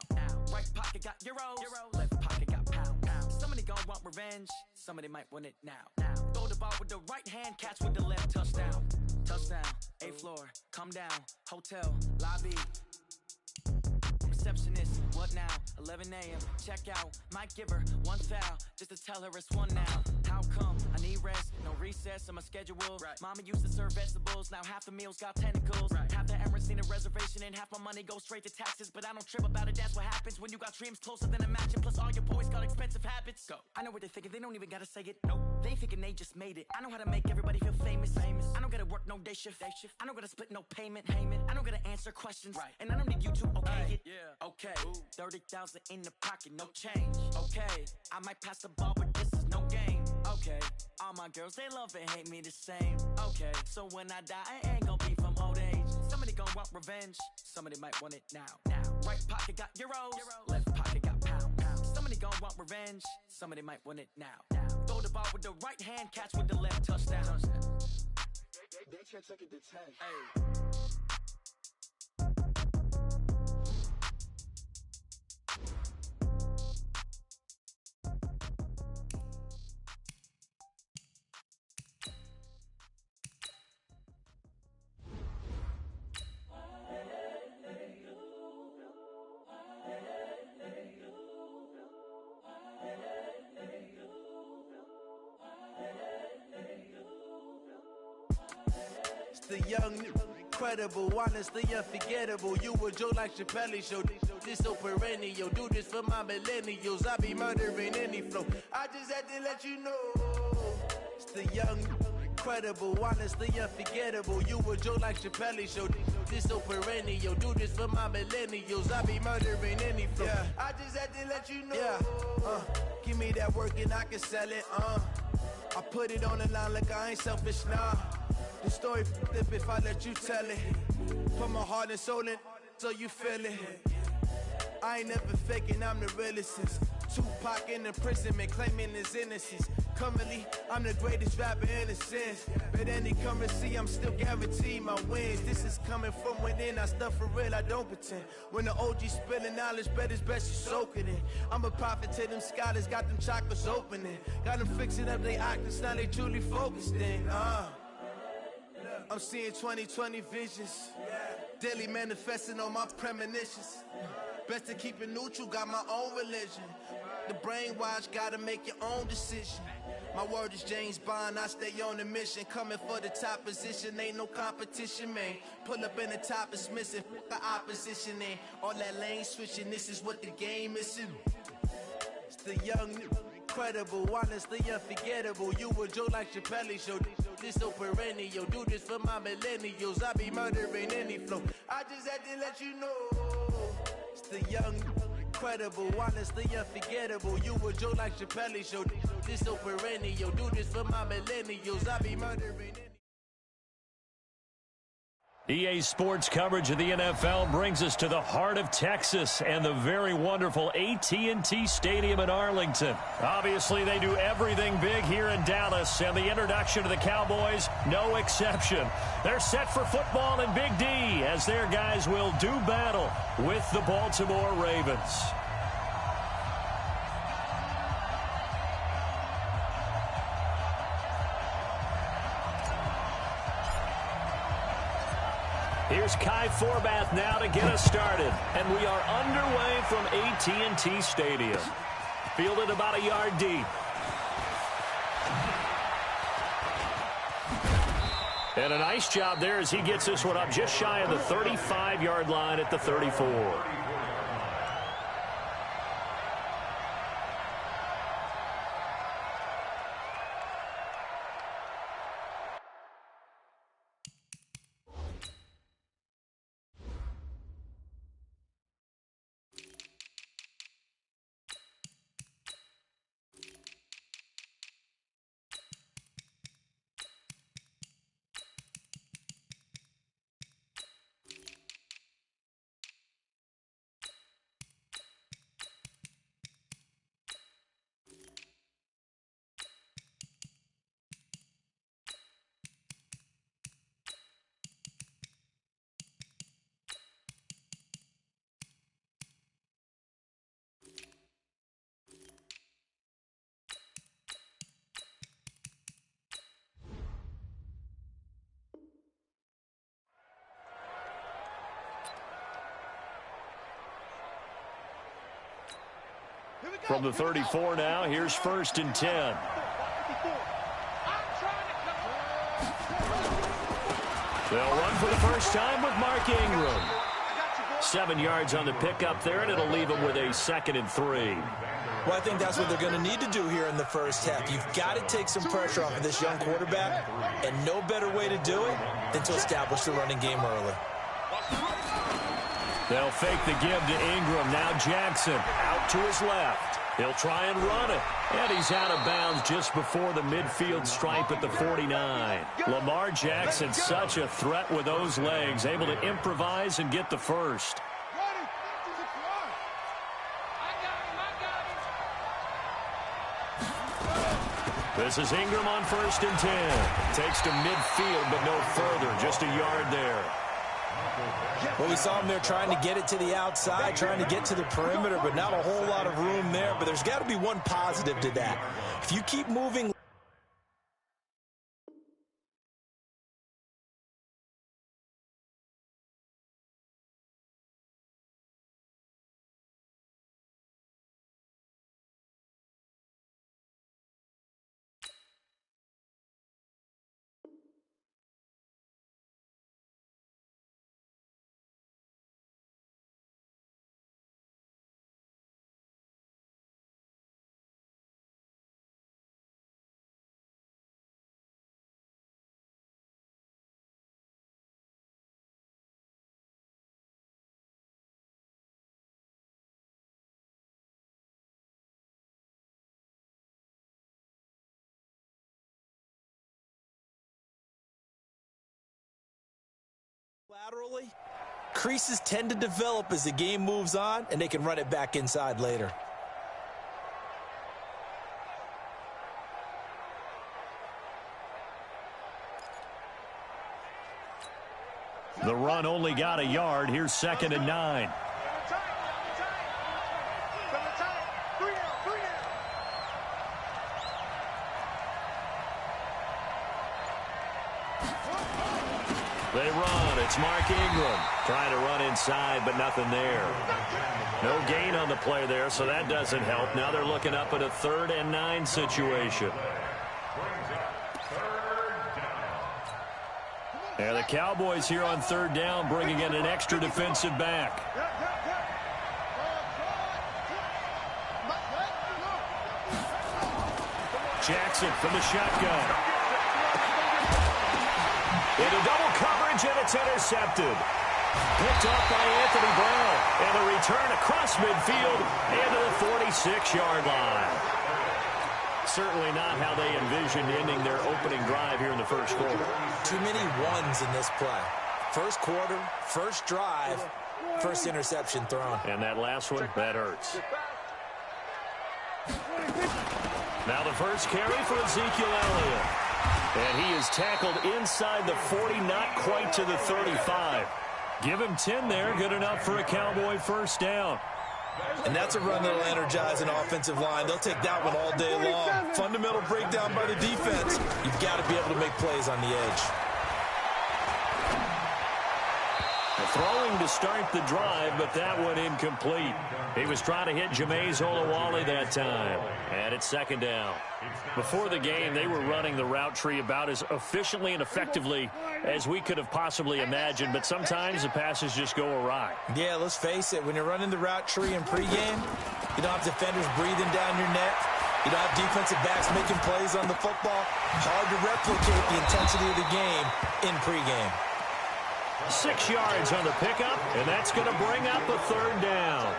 Right pocket got euros. Left pocket got pound. Somebody gonna want revenge. Somebody might want it now. Throw the ball with the right hand, catch with the left. Touchdown. Touchdown. 8th floor. Come down. Hotel. Lobby. Receptionist, what now? 11 a.m. Check out. Might give her one foul just to tell her it's one now. How come? I need rest, no recess in my schedule. Right. Mama used to serve vegetables, now half the meals got tentacles. Right. Half the Emirates need a reservation and half my money goes straight to taxes. But I don't trip about it, that's what happens when you got dreams closer than a mansion. Plus all your boys got expensive habits. Go. I know what they're thinking, they don't even gotta say it. Nope. They thinking they just made it. I know how to make everybody feel famous. I don't gotta work no day shift. I don't gotta split no payment. I don't gotta answer questions. Right. And I don't need you to okay it. Yeah. Okay. 30,000 in the pocket, no change. Okay, I might pass the ball, but this is no game. Okay, all my girls they love and hate me the same. Okay, so when I die, I ain't gonna be from old age. Somebody gonna want revenge. Somebody might want it now. Right pocket got euros. Left pocket got pound. Somebody gonna want revenge. Somebody might want it now. Throw the ball with the right hand, catch with the left. Touchdown. They can't take it to 10. Hey. The young, incredible, honestly unforgettable. You a joke like Chappelle show. This so perennial. Do this for my millennials. I be murdering any flow. I just had to let you know. It's the young, incredible, honestly unforgettable. You a joke like Chappelle show. This so perennial. Do this for my millennials. I be murdering any flow. Yeah. I just had to let you know. Yeah. Give me that work and I can sell it. I put it on the line like I ain't selfish, nah. The story f***ed if I let you tell it. Put my heart and soul in so you feel it. I ain't never faking, I'm the realest since Tupac in imprisonment, claiming his innocence. Currently, I'm the greatest rapper in a sense. But any currency, I'm still guaranteed my wins. This is coming from within, I stuff for real, I don't pretend. When the OG spilling knowledge, bet it's best you soak it in. I'm a prophet to them scholars, got them chakras opening. Got them fixing up they octaves, now they truly focused in. I'm seeing 2020 visions, daily manifesting on my premonitions. Best to keep it neutral, got my own religion. The brainwash, gotta make your own decision. My word is James Bond, I stay on a mission. Coming for the top position, ain't no competition, man. Pull up in the top is missing, the opposition ain't. All that lane switching, this is what the game is. It's the young, incredible, honestly unforgettable. You a joke like Chappelle show. This so perennial. Do this for my millennials. I be murdering any flow. I just had to let you know. It's the young, incredible, honestly unforgettable. You a joke like Chappelle show. This so perennial. Do this for my millennials. I be murdering any. EA Sports coverage of the NFL brings us to the heart of Texas and the very wonderful AT&T Stadium in Arlington. Obviously, they do everything big here in Dallas, and the introduction to the Cowboys, no exception. They're set for football in Big D as their guys will do battle with the Baltimore Ravens. Here's Kai Forbath now to get us started. And we are underway from AT&T Stadium. Fielded about a yard deep. And a nice job there as he gets this one up just shy of the 35-yard line at the 34. From the 34 now, here's 1st and 10. They'll run for the first time with Mark Ingram. 7 yards on the pickup there, and it'll leave them with a 2nd and 3. Well, I think that's what they're going to need to do here in the first half. You've got to take some pressure off of this young quarterback, and no better way to do it than to establish the running game early. They'll fake the give to Ingram. Now Jackson out to his left. He'll try and run it. And he's out of bounds just before the midfield stripe at the 49. Lamar Jackson, such a threat with those legs, able to improvise and get the first. This is Ingram on 1st and 10. Takes to midfield, but no further. Just a yard there. Well, we saw him there trying to get it to the outside, trying to get to the perimeter, but not a whole lot of room there. But there's got to be one positive to that. If you keep moving laterally, creases tend to develop as the game moves on, and they can run it back inside later. The run only got a yard. Here's 2nd and 9. They run. It's Mark Ingram trying to run inside, but nothing there. No gain on the play there, so that doesn't help. Now they're looking up at a 3rd and 9 situation. And the Cowboys here on 3rd down, bringing in an extra defensive back. Jackson from the shotgun. Into double coverage, and it's intercepted. Picked off by Anthony Brown. And a return across midfield into the 46-yard line. Certainly not how they envisioned ending their opening drive here in the first quarter. Too many ones in this play. First quarter, first drive, first interception thrown. And that last one, that hurts. Now the first carry for Ezekiel Elliott. And he is tackled inside the 40, not quite to the 35. Give him 10 there, good enough for a Cowboy first down. And that's a run that'll energize an offensive line. They'll take that one all day long. Fundamental breakdown by the defense. You've got to be able to make plays on the edge. Throwing to start the drive, but that one incomplete. He was trying to hit Jameis Olawale that time. And it's 2nd down. Before the game, they were running the route tree about as efficiently and effectively as we could have possibly imagined, but sometimes the passes just go awry. Yeah, let's face it. When you're running the route tree in pregame, you don't have defenders breathing down your neck. You don't have defensive backs making plays on the football. Hard to replicate the intensity of the game in pregame. 6 yards on the pickup, and that's going to bring up a 3rd down.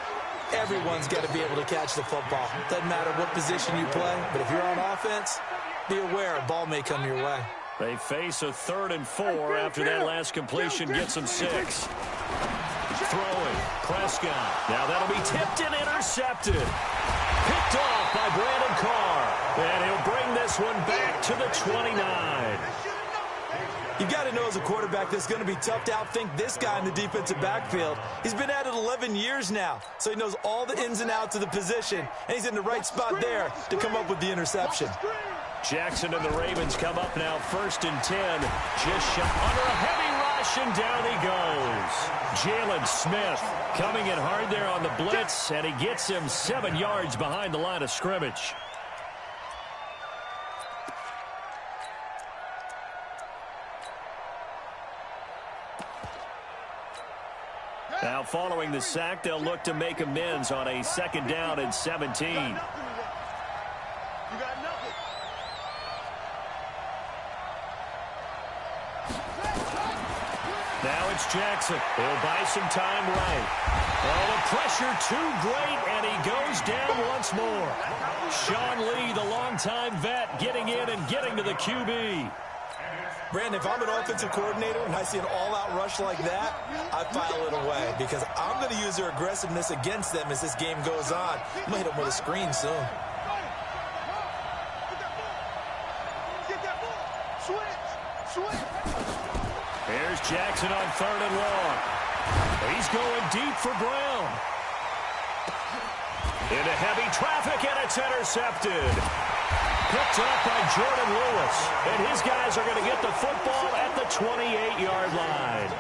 Everyone's got to be able to catch the football. Doesn't matter what position you play, but if you're on offense, be aware a ball may come your way. They face a 3rd and 4 after that last completion gets them 6. Throwing, Prescott. Now that'll be tipped and intercepted. Picked off by Brandon Carr. And he'll bring this one back to the 29. You've got to know as a quarterback that's going to be tough to outthink this guy in the defensive backfield. He's been at it 11 years now, so he knows all the ins and outs of the position, and he's in the right spot there to come up with the interception. Jackson and the Ravens come up now 1st and 10. Just shot under a heavy rushing down he goes. Jalen Smith coming in hard there on the blitz, and he gets him 7 yards behind the line of scrimmage. Now following the sack, they'll look to make amends on a 2nd down and 17. You got nothing. Now it's Jackson. He'll buy some time right. Oh, the pressure too great, and he goes down once more. Sean Lee, the longtime vet, getting in and getting to the QB. Brandon, if I'm an offensive coordinator and I see an all-out rush like that, I file it away because I'm going to use their aggressiveness against them as this game goes on. I'm going to hit them with a screen soon. Here's Jackson on 3rd and long. He's going deep for Brown. Into heavy traffic, and it's intercepted. Picked up by Jordan Lewis. And his guys are going to get the football at the 28-yard line.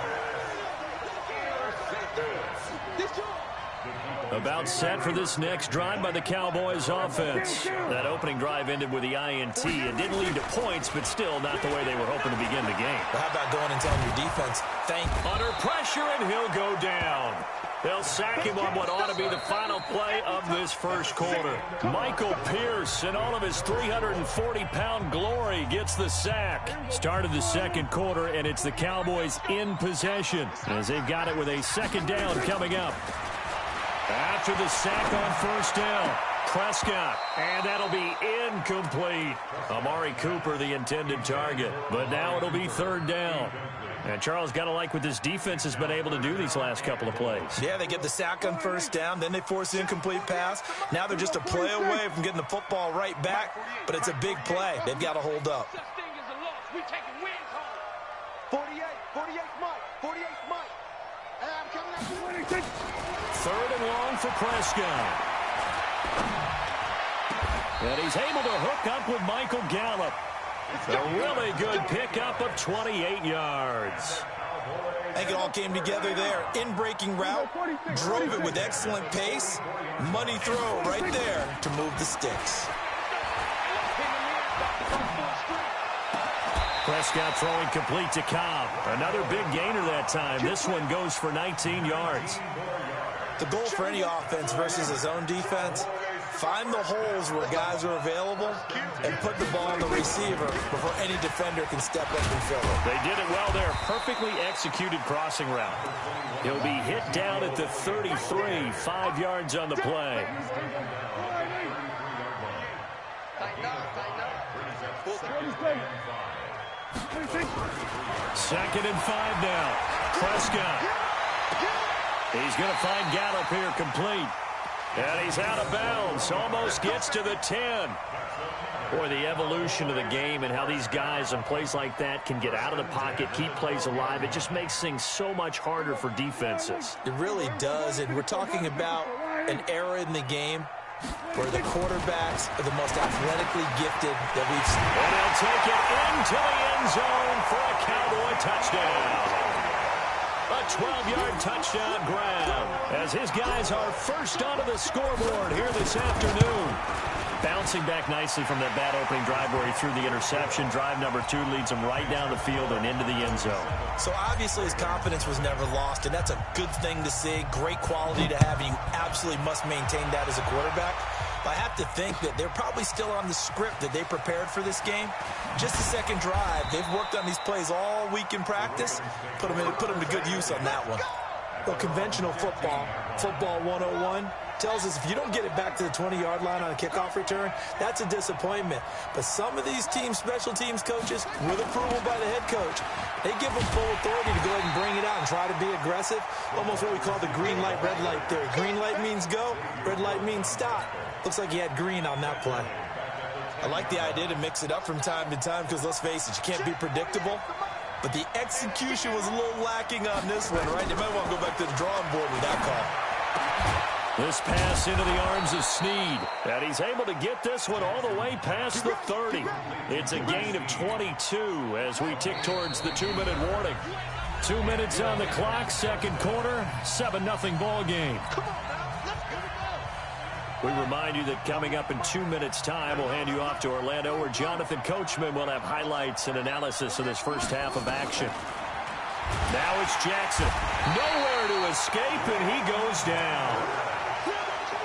About set for this next drive by the Cowboys offense. That opening drive ended with the INT. It didn't lead to points, but still not the way they were hoping to begin the game. But how about going and telling your defense, thank you. Under pressure, and he'll go down. They'll sack him on what ought to be the final play of this first quarter. Michael Pierce, in all of his 340-pound glory, gets the sack. Started the second quarter, and it's the Cowboys in possession as they've got it with a 2nd down coming up. After the sack on 1st down, Prescott, and that'll be incomplete. Amari Cooper, the intended target, but now it'll be 3rd down. And Charles, got to like what this defense has been able to do these last couple of plays. Yeah, they get the sack on 1st down, then they force the incomplete pass. Now they're just a play away from getting the football right back, but it's a big play. They've got to hold up. 48 Mike. 48 Mike. And I'm coming up to 26. 3rd and long for Prescott. And he's able to hook up with Michael Gallup. A really good pickup of 28 yards. I think it all came together there. In-breaking route, drove it with excellent pace. Money throw right there to move the sticks. Prescott throwing complete to Cobb. Another big gainer that time. This one goes for 19 yards. The goal for any offense versus his own defense, find the holes where guys are available and put the ball on the receiver before any defender can step up and fill it. They did it well there. Perfectly executed crossing route. He'll be hit down at the 33, 5 yards on the play. Second and 5 now. Prescott. He's going to find Gallup here complete. And he's out of bounds. Almost gets to the 10. Boy, the evolution of the game and how these guys in plays like that can get out of the pocket, keep plays alive, it just makes things so much harder for defenses. It really does, and we're talking about an era in the game where the quarterbacks are the most athletically gifted that we've seen. And he'll take it into the end zone for a Cowboy touchdown. A 12-yard touchdown grab as his guys are first onto the scoreboard here this afternoon. Bouncing back nicely from that bad opening drive where he threw the interception. Drive number 2 leads him right down the field and into the end zone. So obviously his confidence was never lost, and that's a good thing to see. Great quality to have, and you absolutely must maintain that as a quarterback. But I have to think that they're probably still on the script that they prepared for this game. Just the second drive, they've worked on these plays all week in practice. Put them to good use on that one. Well, conventional football 101, tells us if you don't get it back to the 20-yard line on a kickoff return, that's a disappointment. But some of these teams, special teams coaches, with approval by the head coach, they give them full authority to go ahead and bring it out and try to be aggressive. Almost what we call the green light, red light theory. Green light means go, red light means stop. Looks like he had green on that play. I like the idea to mix it up from time to time because, let's face it, you can't be predictable. But the execution was a little lacking on this one, right? You might want to go back to the drawing board with that call. This pass into the arms of Snead. And he's able to get this one all the way past the 30. It's a gain of 22 as we tick towards the 2-minute warning. 2 minutes on the clock, second quarter, 7-0 ball game. We remind you that coming up in 2 minutes' time, we'll hand you off to Orlando, where Jonathan Coachman will have highlights and analysis of this first half of action. Now it's Jackson. Nowhere to escape, and he goes down.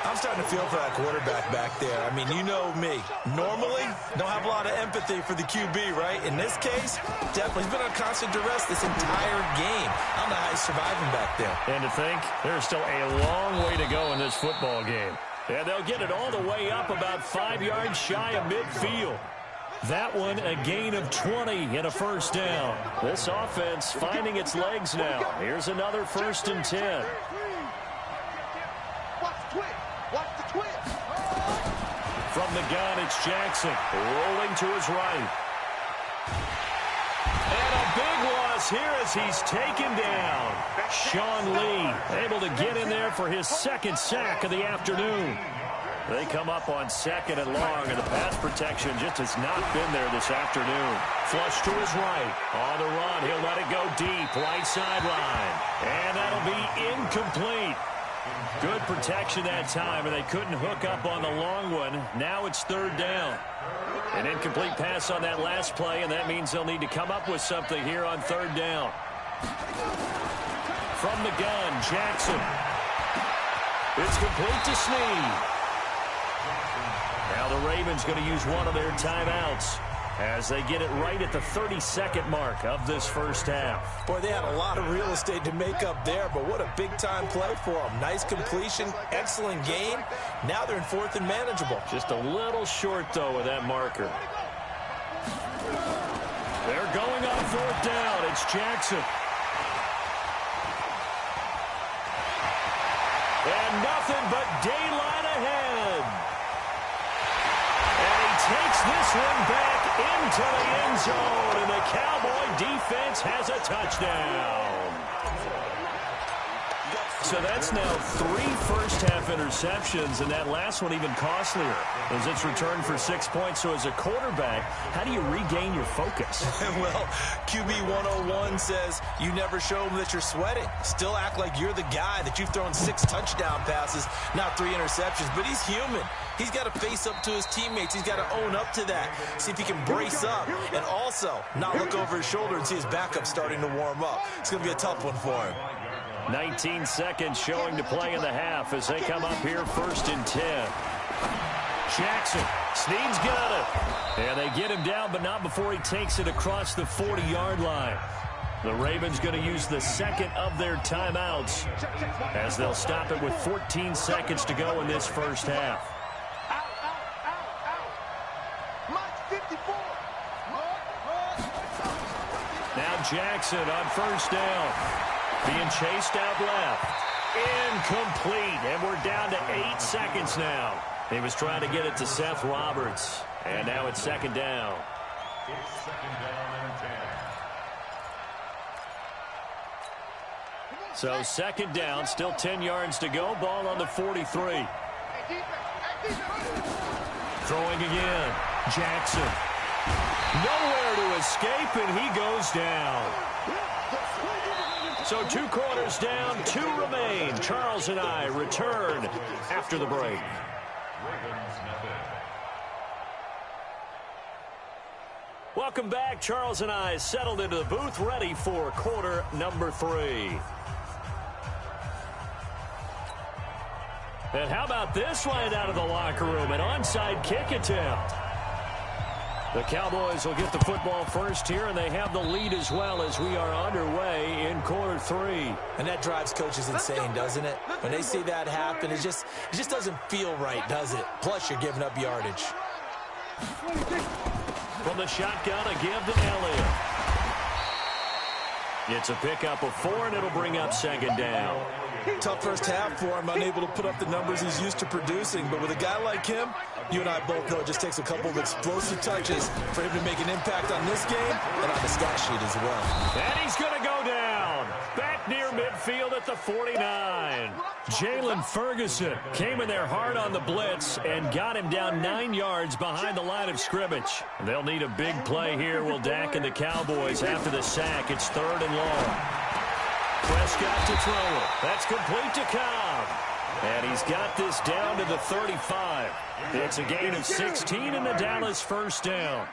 I'm starting to feel for that quarterback back there. I mean, you know me. Normally, don't have a lot of empathy for the QB, right? In this case, definitely. He's been on constant duress this entire game. I don't know how he's surviving back there. And to think, there's still a long way to go in this football game. And they'll get it all the way up about 5 yards shy of midfield. That one a gain of 20 and a first down. This offense finding its legs now. Here's another 1st and 10. From the gun, it's Jackson rolling to his right. And a big loss here as he's taken down. Sean Lee able to get in there for his second sack of the afternoon. They come up on 2nd and long, and the pass protection just has not been there this afternoon. Flush to his right. On the run, he'll let it go deep, right sideline. And that'll be incomplete. Good protection that time, and they couldn't hook up on the long one. Now it's 3rd down. An incomplete pass on that last play, and that means they'll need to come up with something here on 3rd down. From the gun, Jackson. It's complete to Snead. Now the Ravens going to use one of their timeouts as they get it right at the 32nd mark of this first half. Boy, they had a lot of real estate to make up there, but what a big-time play for them. Nice completion, excellent game. Now they're in 4th and manageable. Just a little short, though, with that marker. They're going on 4th down. It's Jackson. And nothing but daylight ahead. And he takes this one back into the end zone, and the Cowboy defense has a touchdown. So that's now 3 first-half interceptions, and that last one even costlier as it's returned for 6 points. So as a quarterback, how do you regain your focus? Well, QB 101 says you never show them that you're sweating. Still act like you're the guy that you've thrown 6 touchdown passes, not 3 interceptions. But he's human. He's got to face up to his teammates. He's got to own up to that. See if he can brace up and also not look over his shoulder and see his backup starting to warm up. It's going to be a tough one for him. 19 seconds showing to play in the half as they come up here 1st and 10. Jackson, Snead's got it. And they get him down, but not before he takes it across the 40-yard line. The Ravens going to use the 2nd of their timeouts as they'll stop it with 14 seconds to go in this first half. Now Jackson on 1st down. Being chased out left. Incomplete. And we're down to 8 seconds now. He was trying to get it to Seth Roberts. And now it's 2nd down. It's 2nd down and 10. So 2nd down, still 10 yards to go. Ball on the 43. Throwing again. Jackson. Nowhere to escape, and he goes down. So 2 quarters down, 2 remain. Charles and I return after the break. Welcome back. Charles and I settled into the booth, ready for quarter number 3. And how about this line out of the locker room? An onside kick attempt. The Cowboys will get the football first here, and they have the lead as well as we are underway in quarter 3. And that drives coaches insane, doesn't it? When they see that happen, it just doesn't feel right, does it? Plus, you're giving up yardage. From the shotgun, a give to Elliott. It's a pickup of 4, and it'll bring up 2nd down. Tough first half for him, unable to put up the numbers he's used to producing. But with a guy like him, you and I both know it just takes a couple of explosive touches for him to make an impact on this game and on the stat sheet as well. And he's going to go down. Back near midfield at the 49. Jalen Ferguson came in there hard on the blitz and got him down 9 yards behind the line of scrimmage. They'll need a big play here, will Dak and the Cowboys after the sack. It's 3rd and long. Prescott to throw it. That's complete to Cobb. And he's got this down to the 35. It's a gain of 16 and the Dallas first down.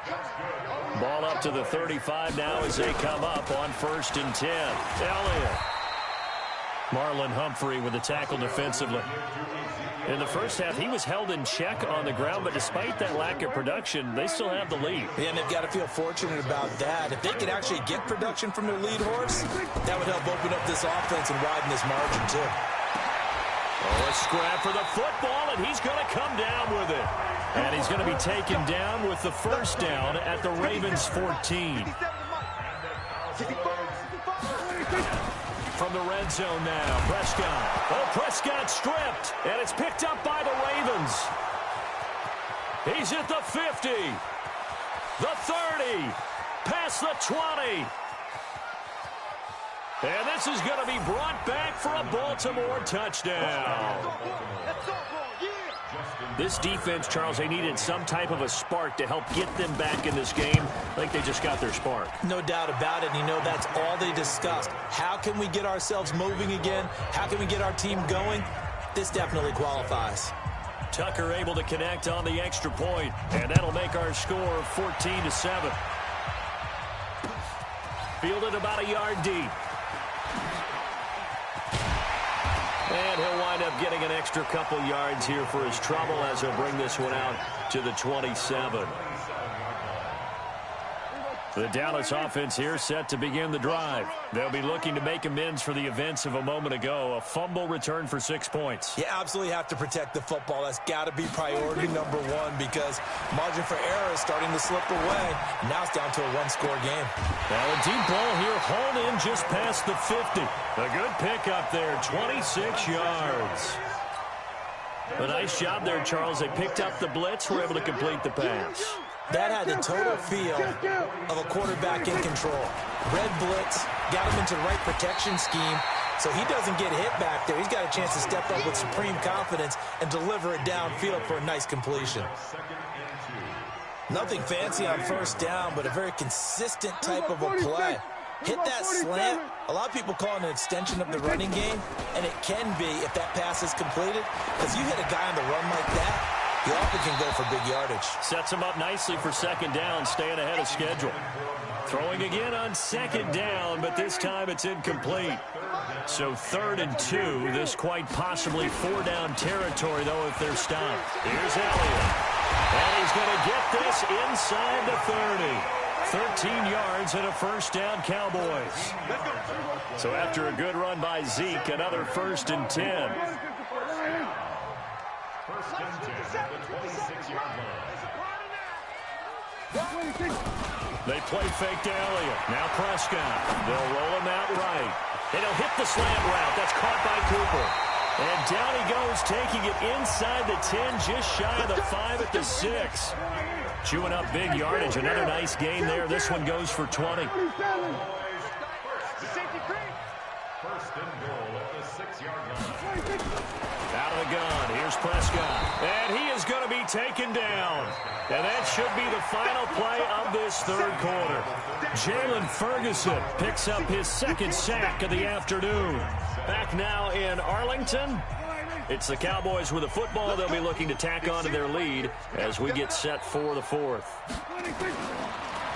Ball up to the 35 now as they come up on 1st and 10. Elliott. Marlon Humphrey with the tackle defensively. In the first half, he was held in check on the ground, but despite that lack of production, they still have the lead. Yeah, and they've got to feel fortunate about that. If they could actually get production from their lead horse, that would help open up this offense and widen this margin, too. Oh, a scrap for the football, and he's going to come down with it. And he's going to be taken down with the first down at the Ravens' 14. From the red zone now, Prescott. Oh, Prescott stripped, and it's picked up by the Ravens. He's at the 50, the 30, past the 20. And this is going to be brought back for a Baltimore touchdown. This defense, Charles, they needed some type of a spark to help get them back in this game. I think they just got their spark. No doubt about it. And you know, that's all they discussed. How can we get ourselves moving again? How can we get our team going? This definitely qualifies. Tucker able to connect on the extra point, and that'll make our score 14-7. Fielded about a yard deep. And he'll wind up getting an extra couple yards here for his trouble as he'll bring this one out to the 27. The Dallas offense here set to begin the drive. They'll be looking to make amends for the events of a moment ago. A fumble return for 6 points. You absolutely have to protect the football. That's got to be priority number one because margin for error is starting to slip away. Now it's down to a one-score game. Now a deep ball here hauled in just past the 50. A good pickup there, 26 yards. A nice job there, Charles. They picked up the blitz, were able to complete the pass. That had the total feel of a quarterback in control. Red blitz, got him into the right protection scheme, so he doesn't get hit back there. He's got a chance to step up with supreme confidence and deliver it downfield for a nice completion. Nothing fancy on first down, but a very consistent type of a play. Hit that slant. A lot of people call it an extension of the running game, and it can be if that pass is completed, because you hit a guy on the run like that, you often can go for big yardage. Sets him up nicely for second down, staying ahead of schedule. Throwing again on second down, but this time it's incomplete. So 3rd and 2, this quite possibly 4-down territory, though, if they're stopped. Here's Elliott. And he's going to get this inside the 30. 13 yards and a first down, Cowboys. So after a good run by Zeke, another 1st and 10. First and 10 at the 26-yard line. They play fake to Elliott. Now Prescott. They'll roll him out right. And he'll hit the slant route. That's caught by Cooper. And down he goes, taking it inside the 10, just shy of the 5 at the 6. Chewing up big yardage. Another nice gain there. This one goes for 20. First and goal at the 6-yard line. Out of the gun, here's Prescott. And he is going to be taken down. And that should be the final play of this third quarter. Jalen Ferguson picks up his 2nd sack of the afternoon. Back now in Arlington. It's the Cowboys with the football. They'll be looking to tack on to their lead as we get set for the 4th.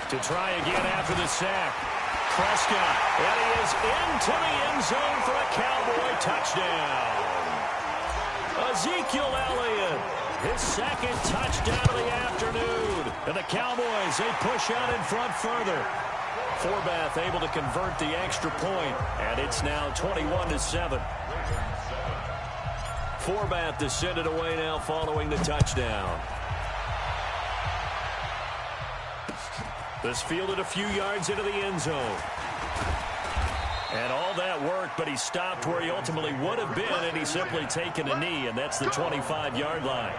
To try again after the sack. Prescott. And he is into the end zone for a Cowboy touchdown. Ezekiel Elliott, his 2nd touchdown of the afternoon. And the Cowboys, they push out in front further. Forbath able to convert the extra point, and it's now 21-7. Forbath descended away now following the touchdown. This fielded a few yards into the end zone. And all that worked, but he stopped where he ultimately would have been, and he's simply taken a knee, and that's the 25-yard line.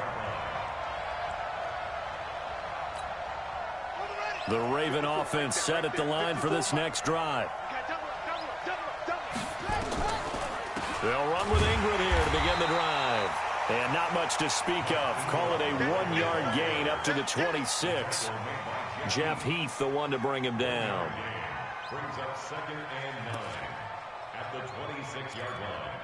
The Raven offense set at the line for this next drive. They'll run with Ingram here to begin the drive. And not much to speak of. Call it a 1-yard gain up to the 26. Jeff Heath, the one to bring him down. Brings up 2nd and 9. at the 26-yard line.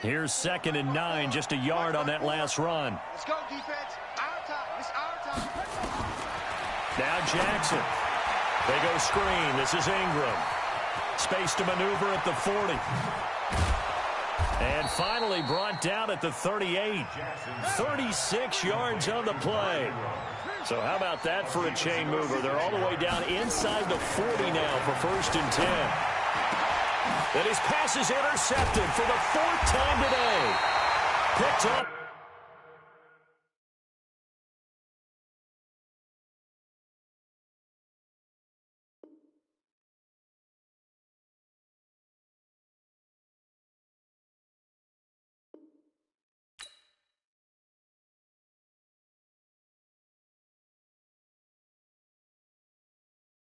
Here's 2nd and 9, just a yard on that last run. Let's go, defense. Our time. It's our time. Now Jackson. They go screen. This is Ingram. Space to maneuver at the 40. And finally brought down at the 38. 36 yards on the play. So how about that for a chain mover? They're all the way down inside the 40 now for 1st and 10. And his pass is intercepted for the 4th time today. Picked up.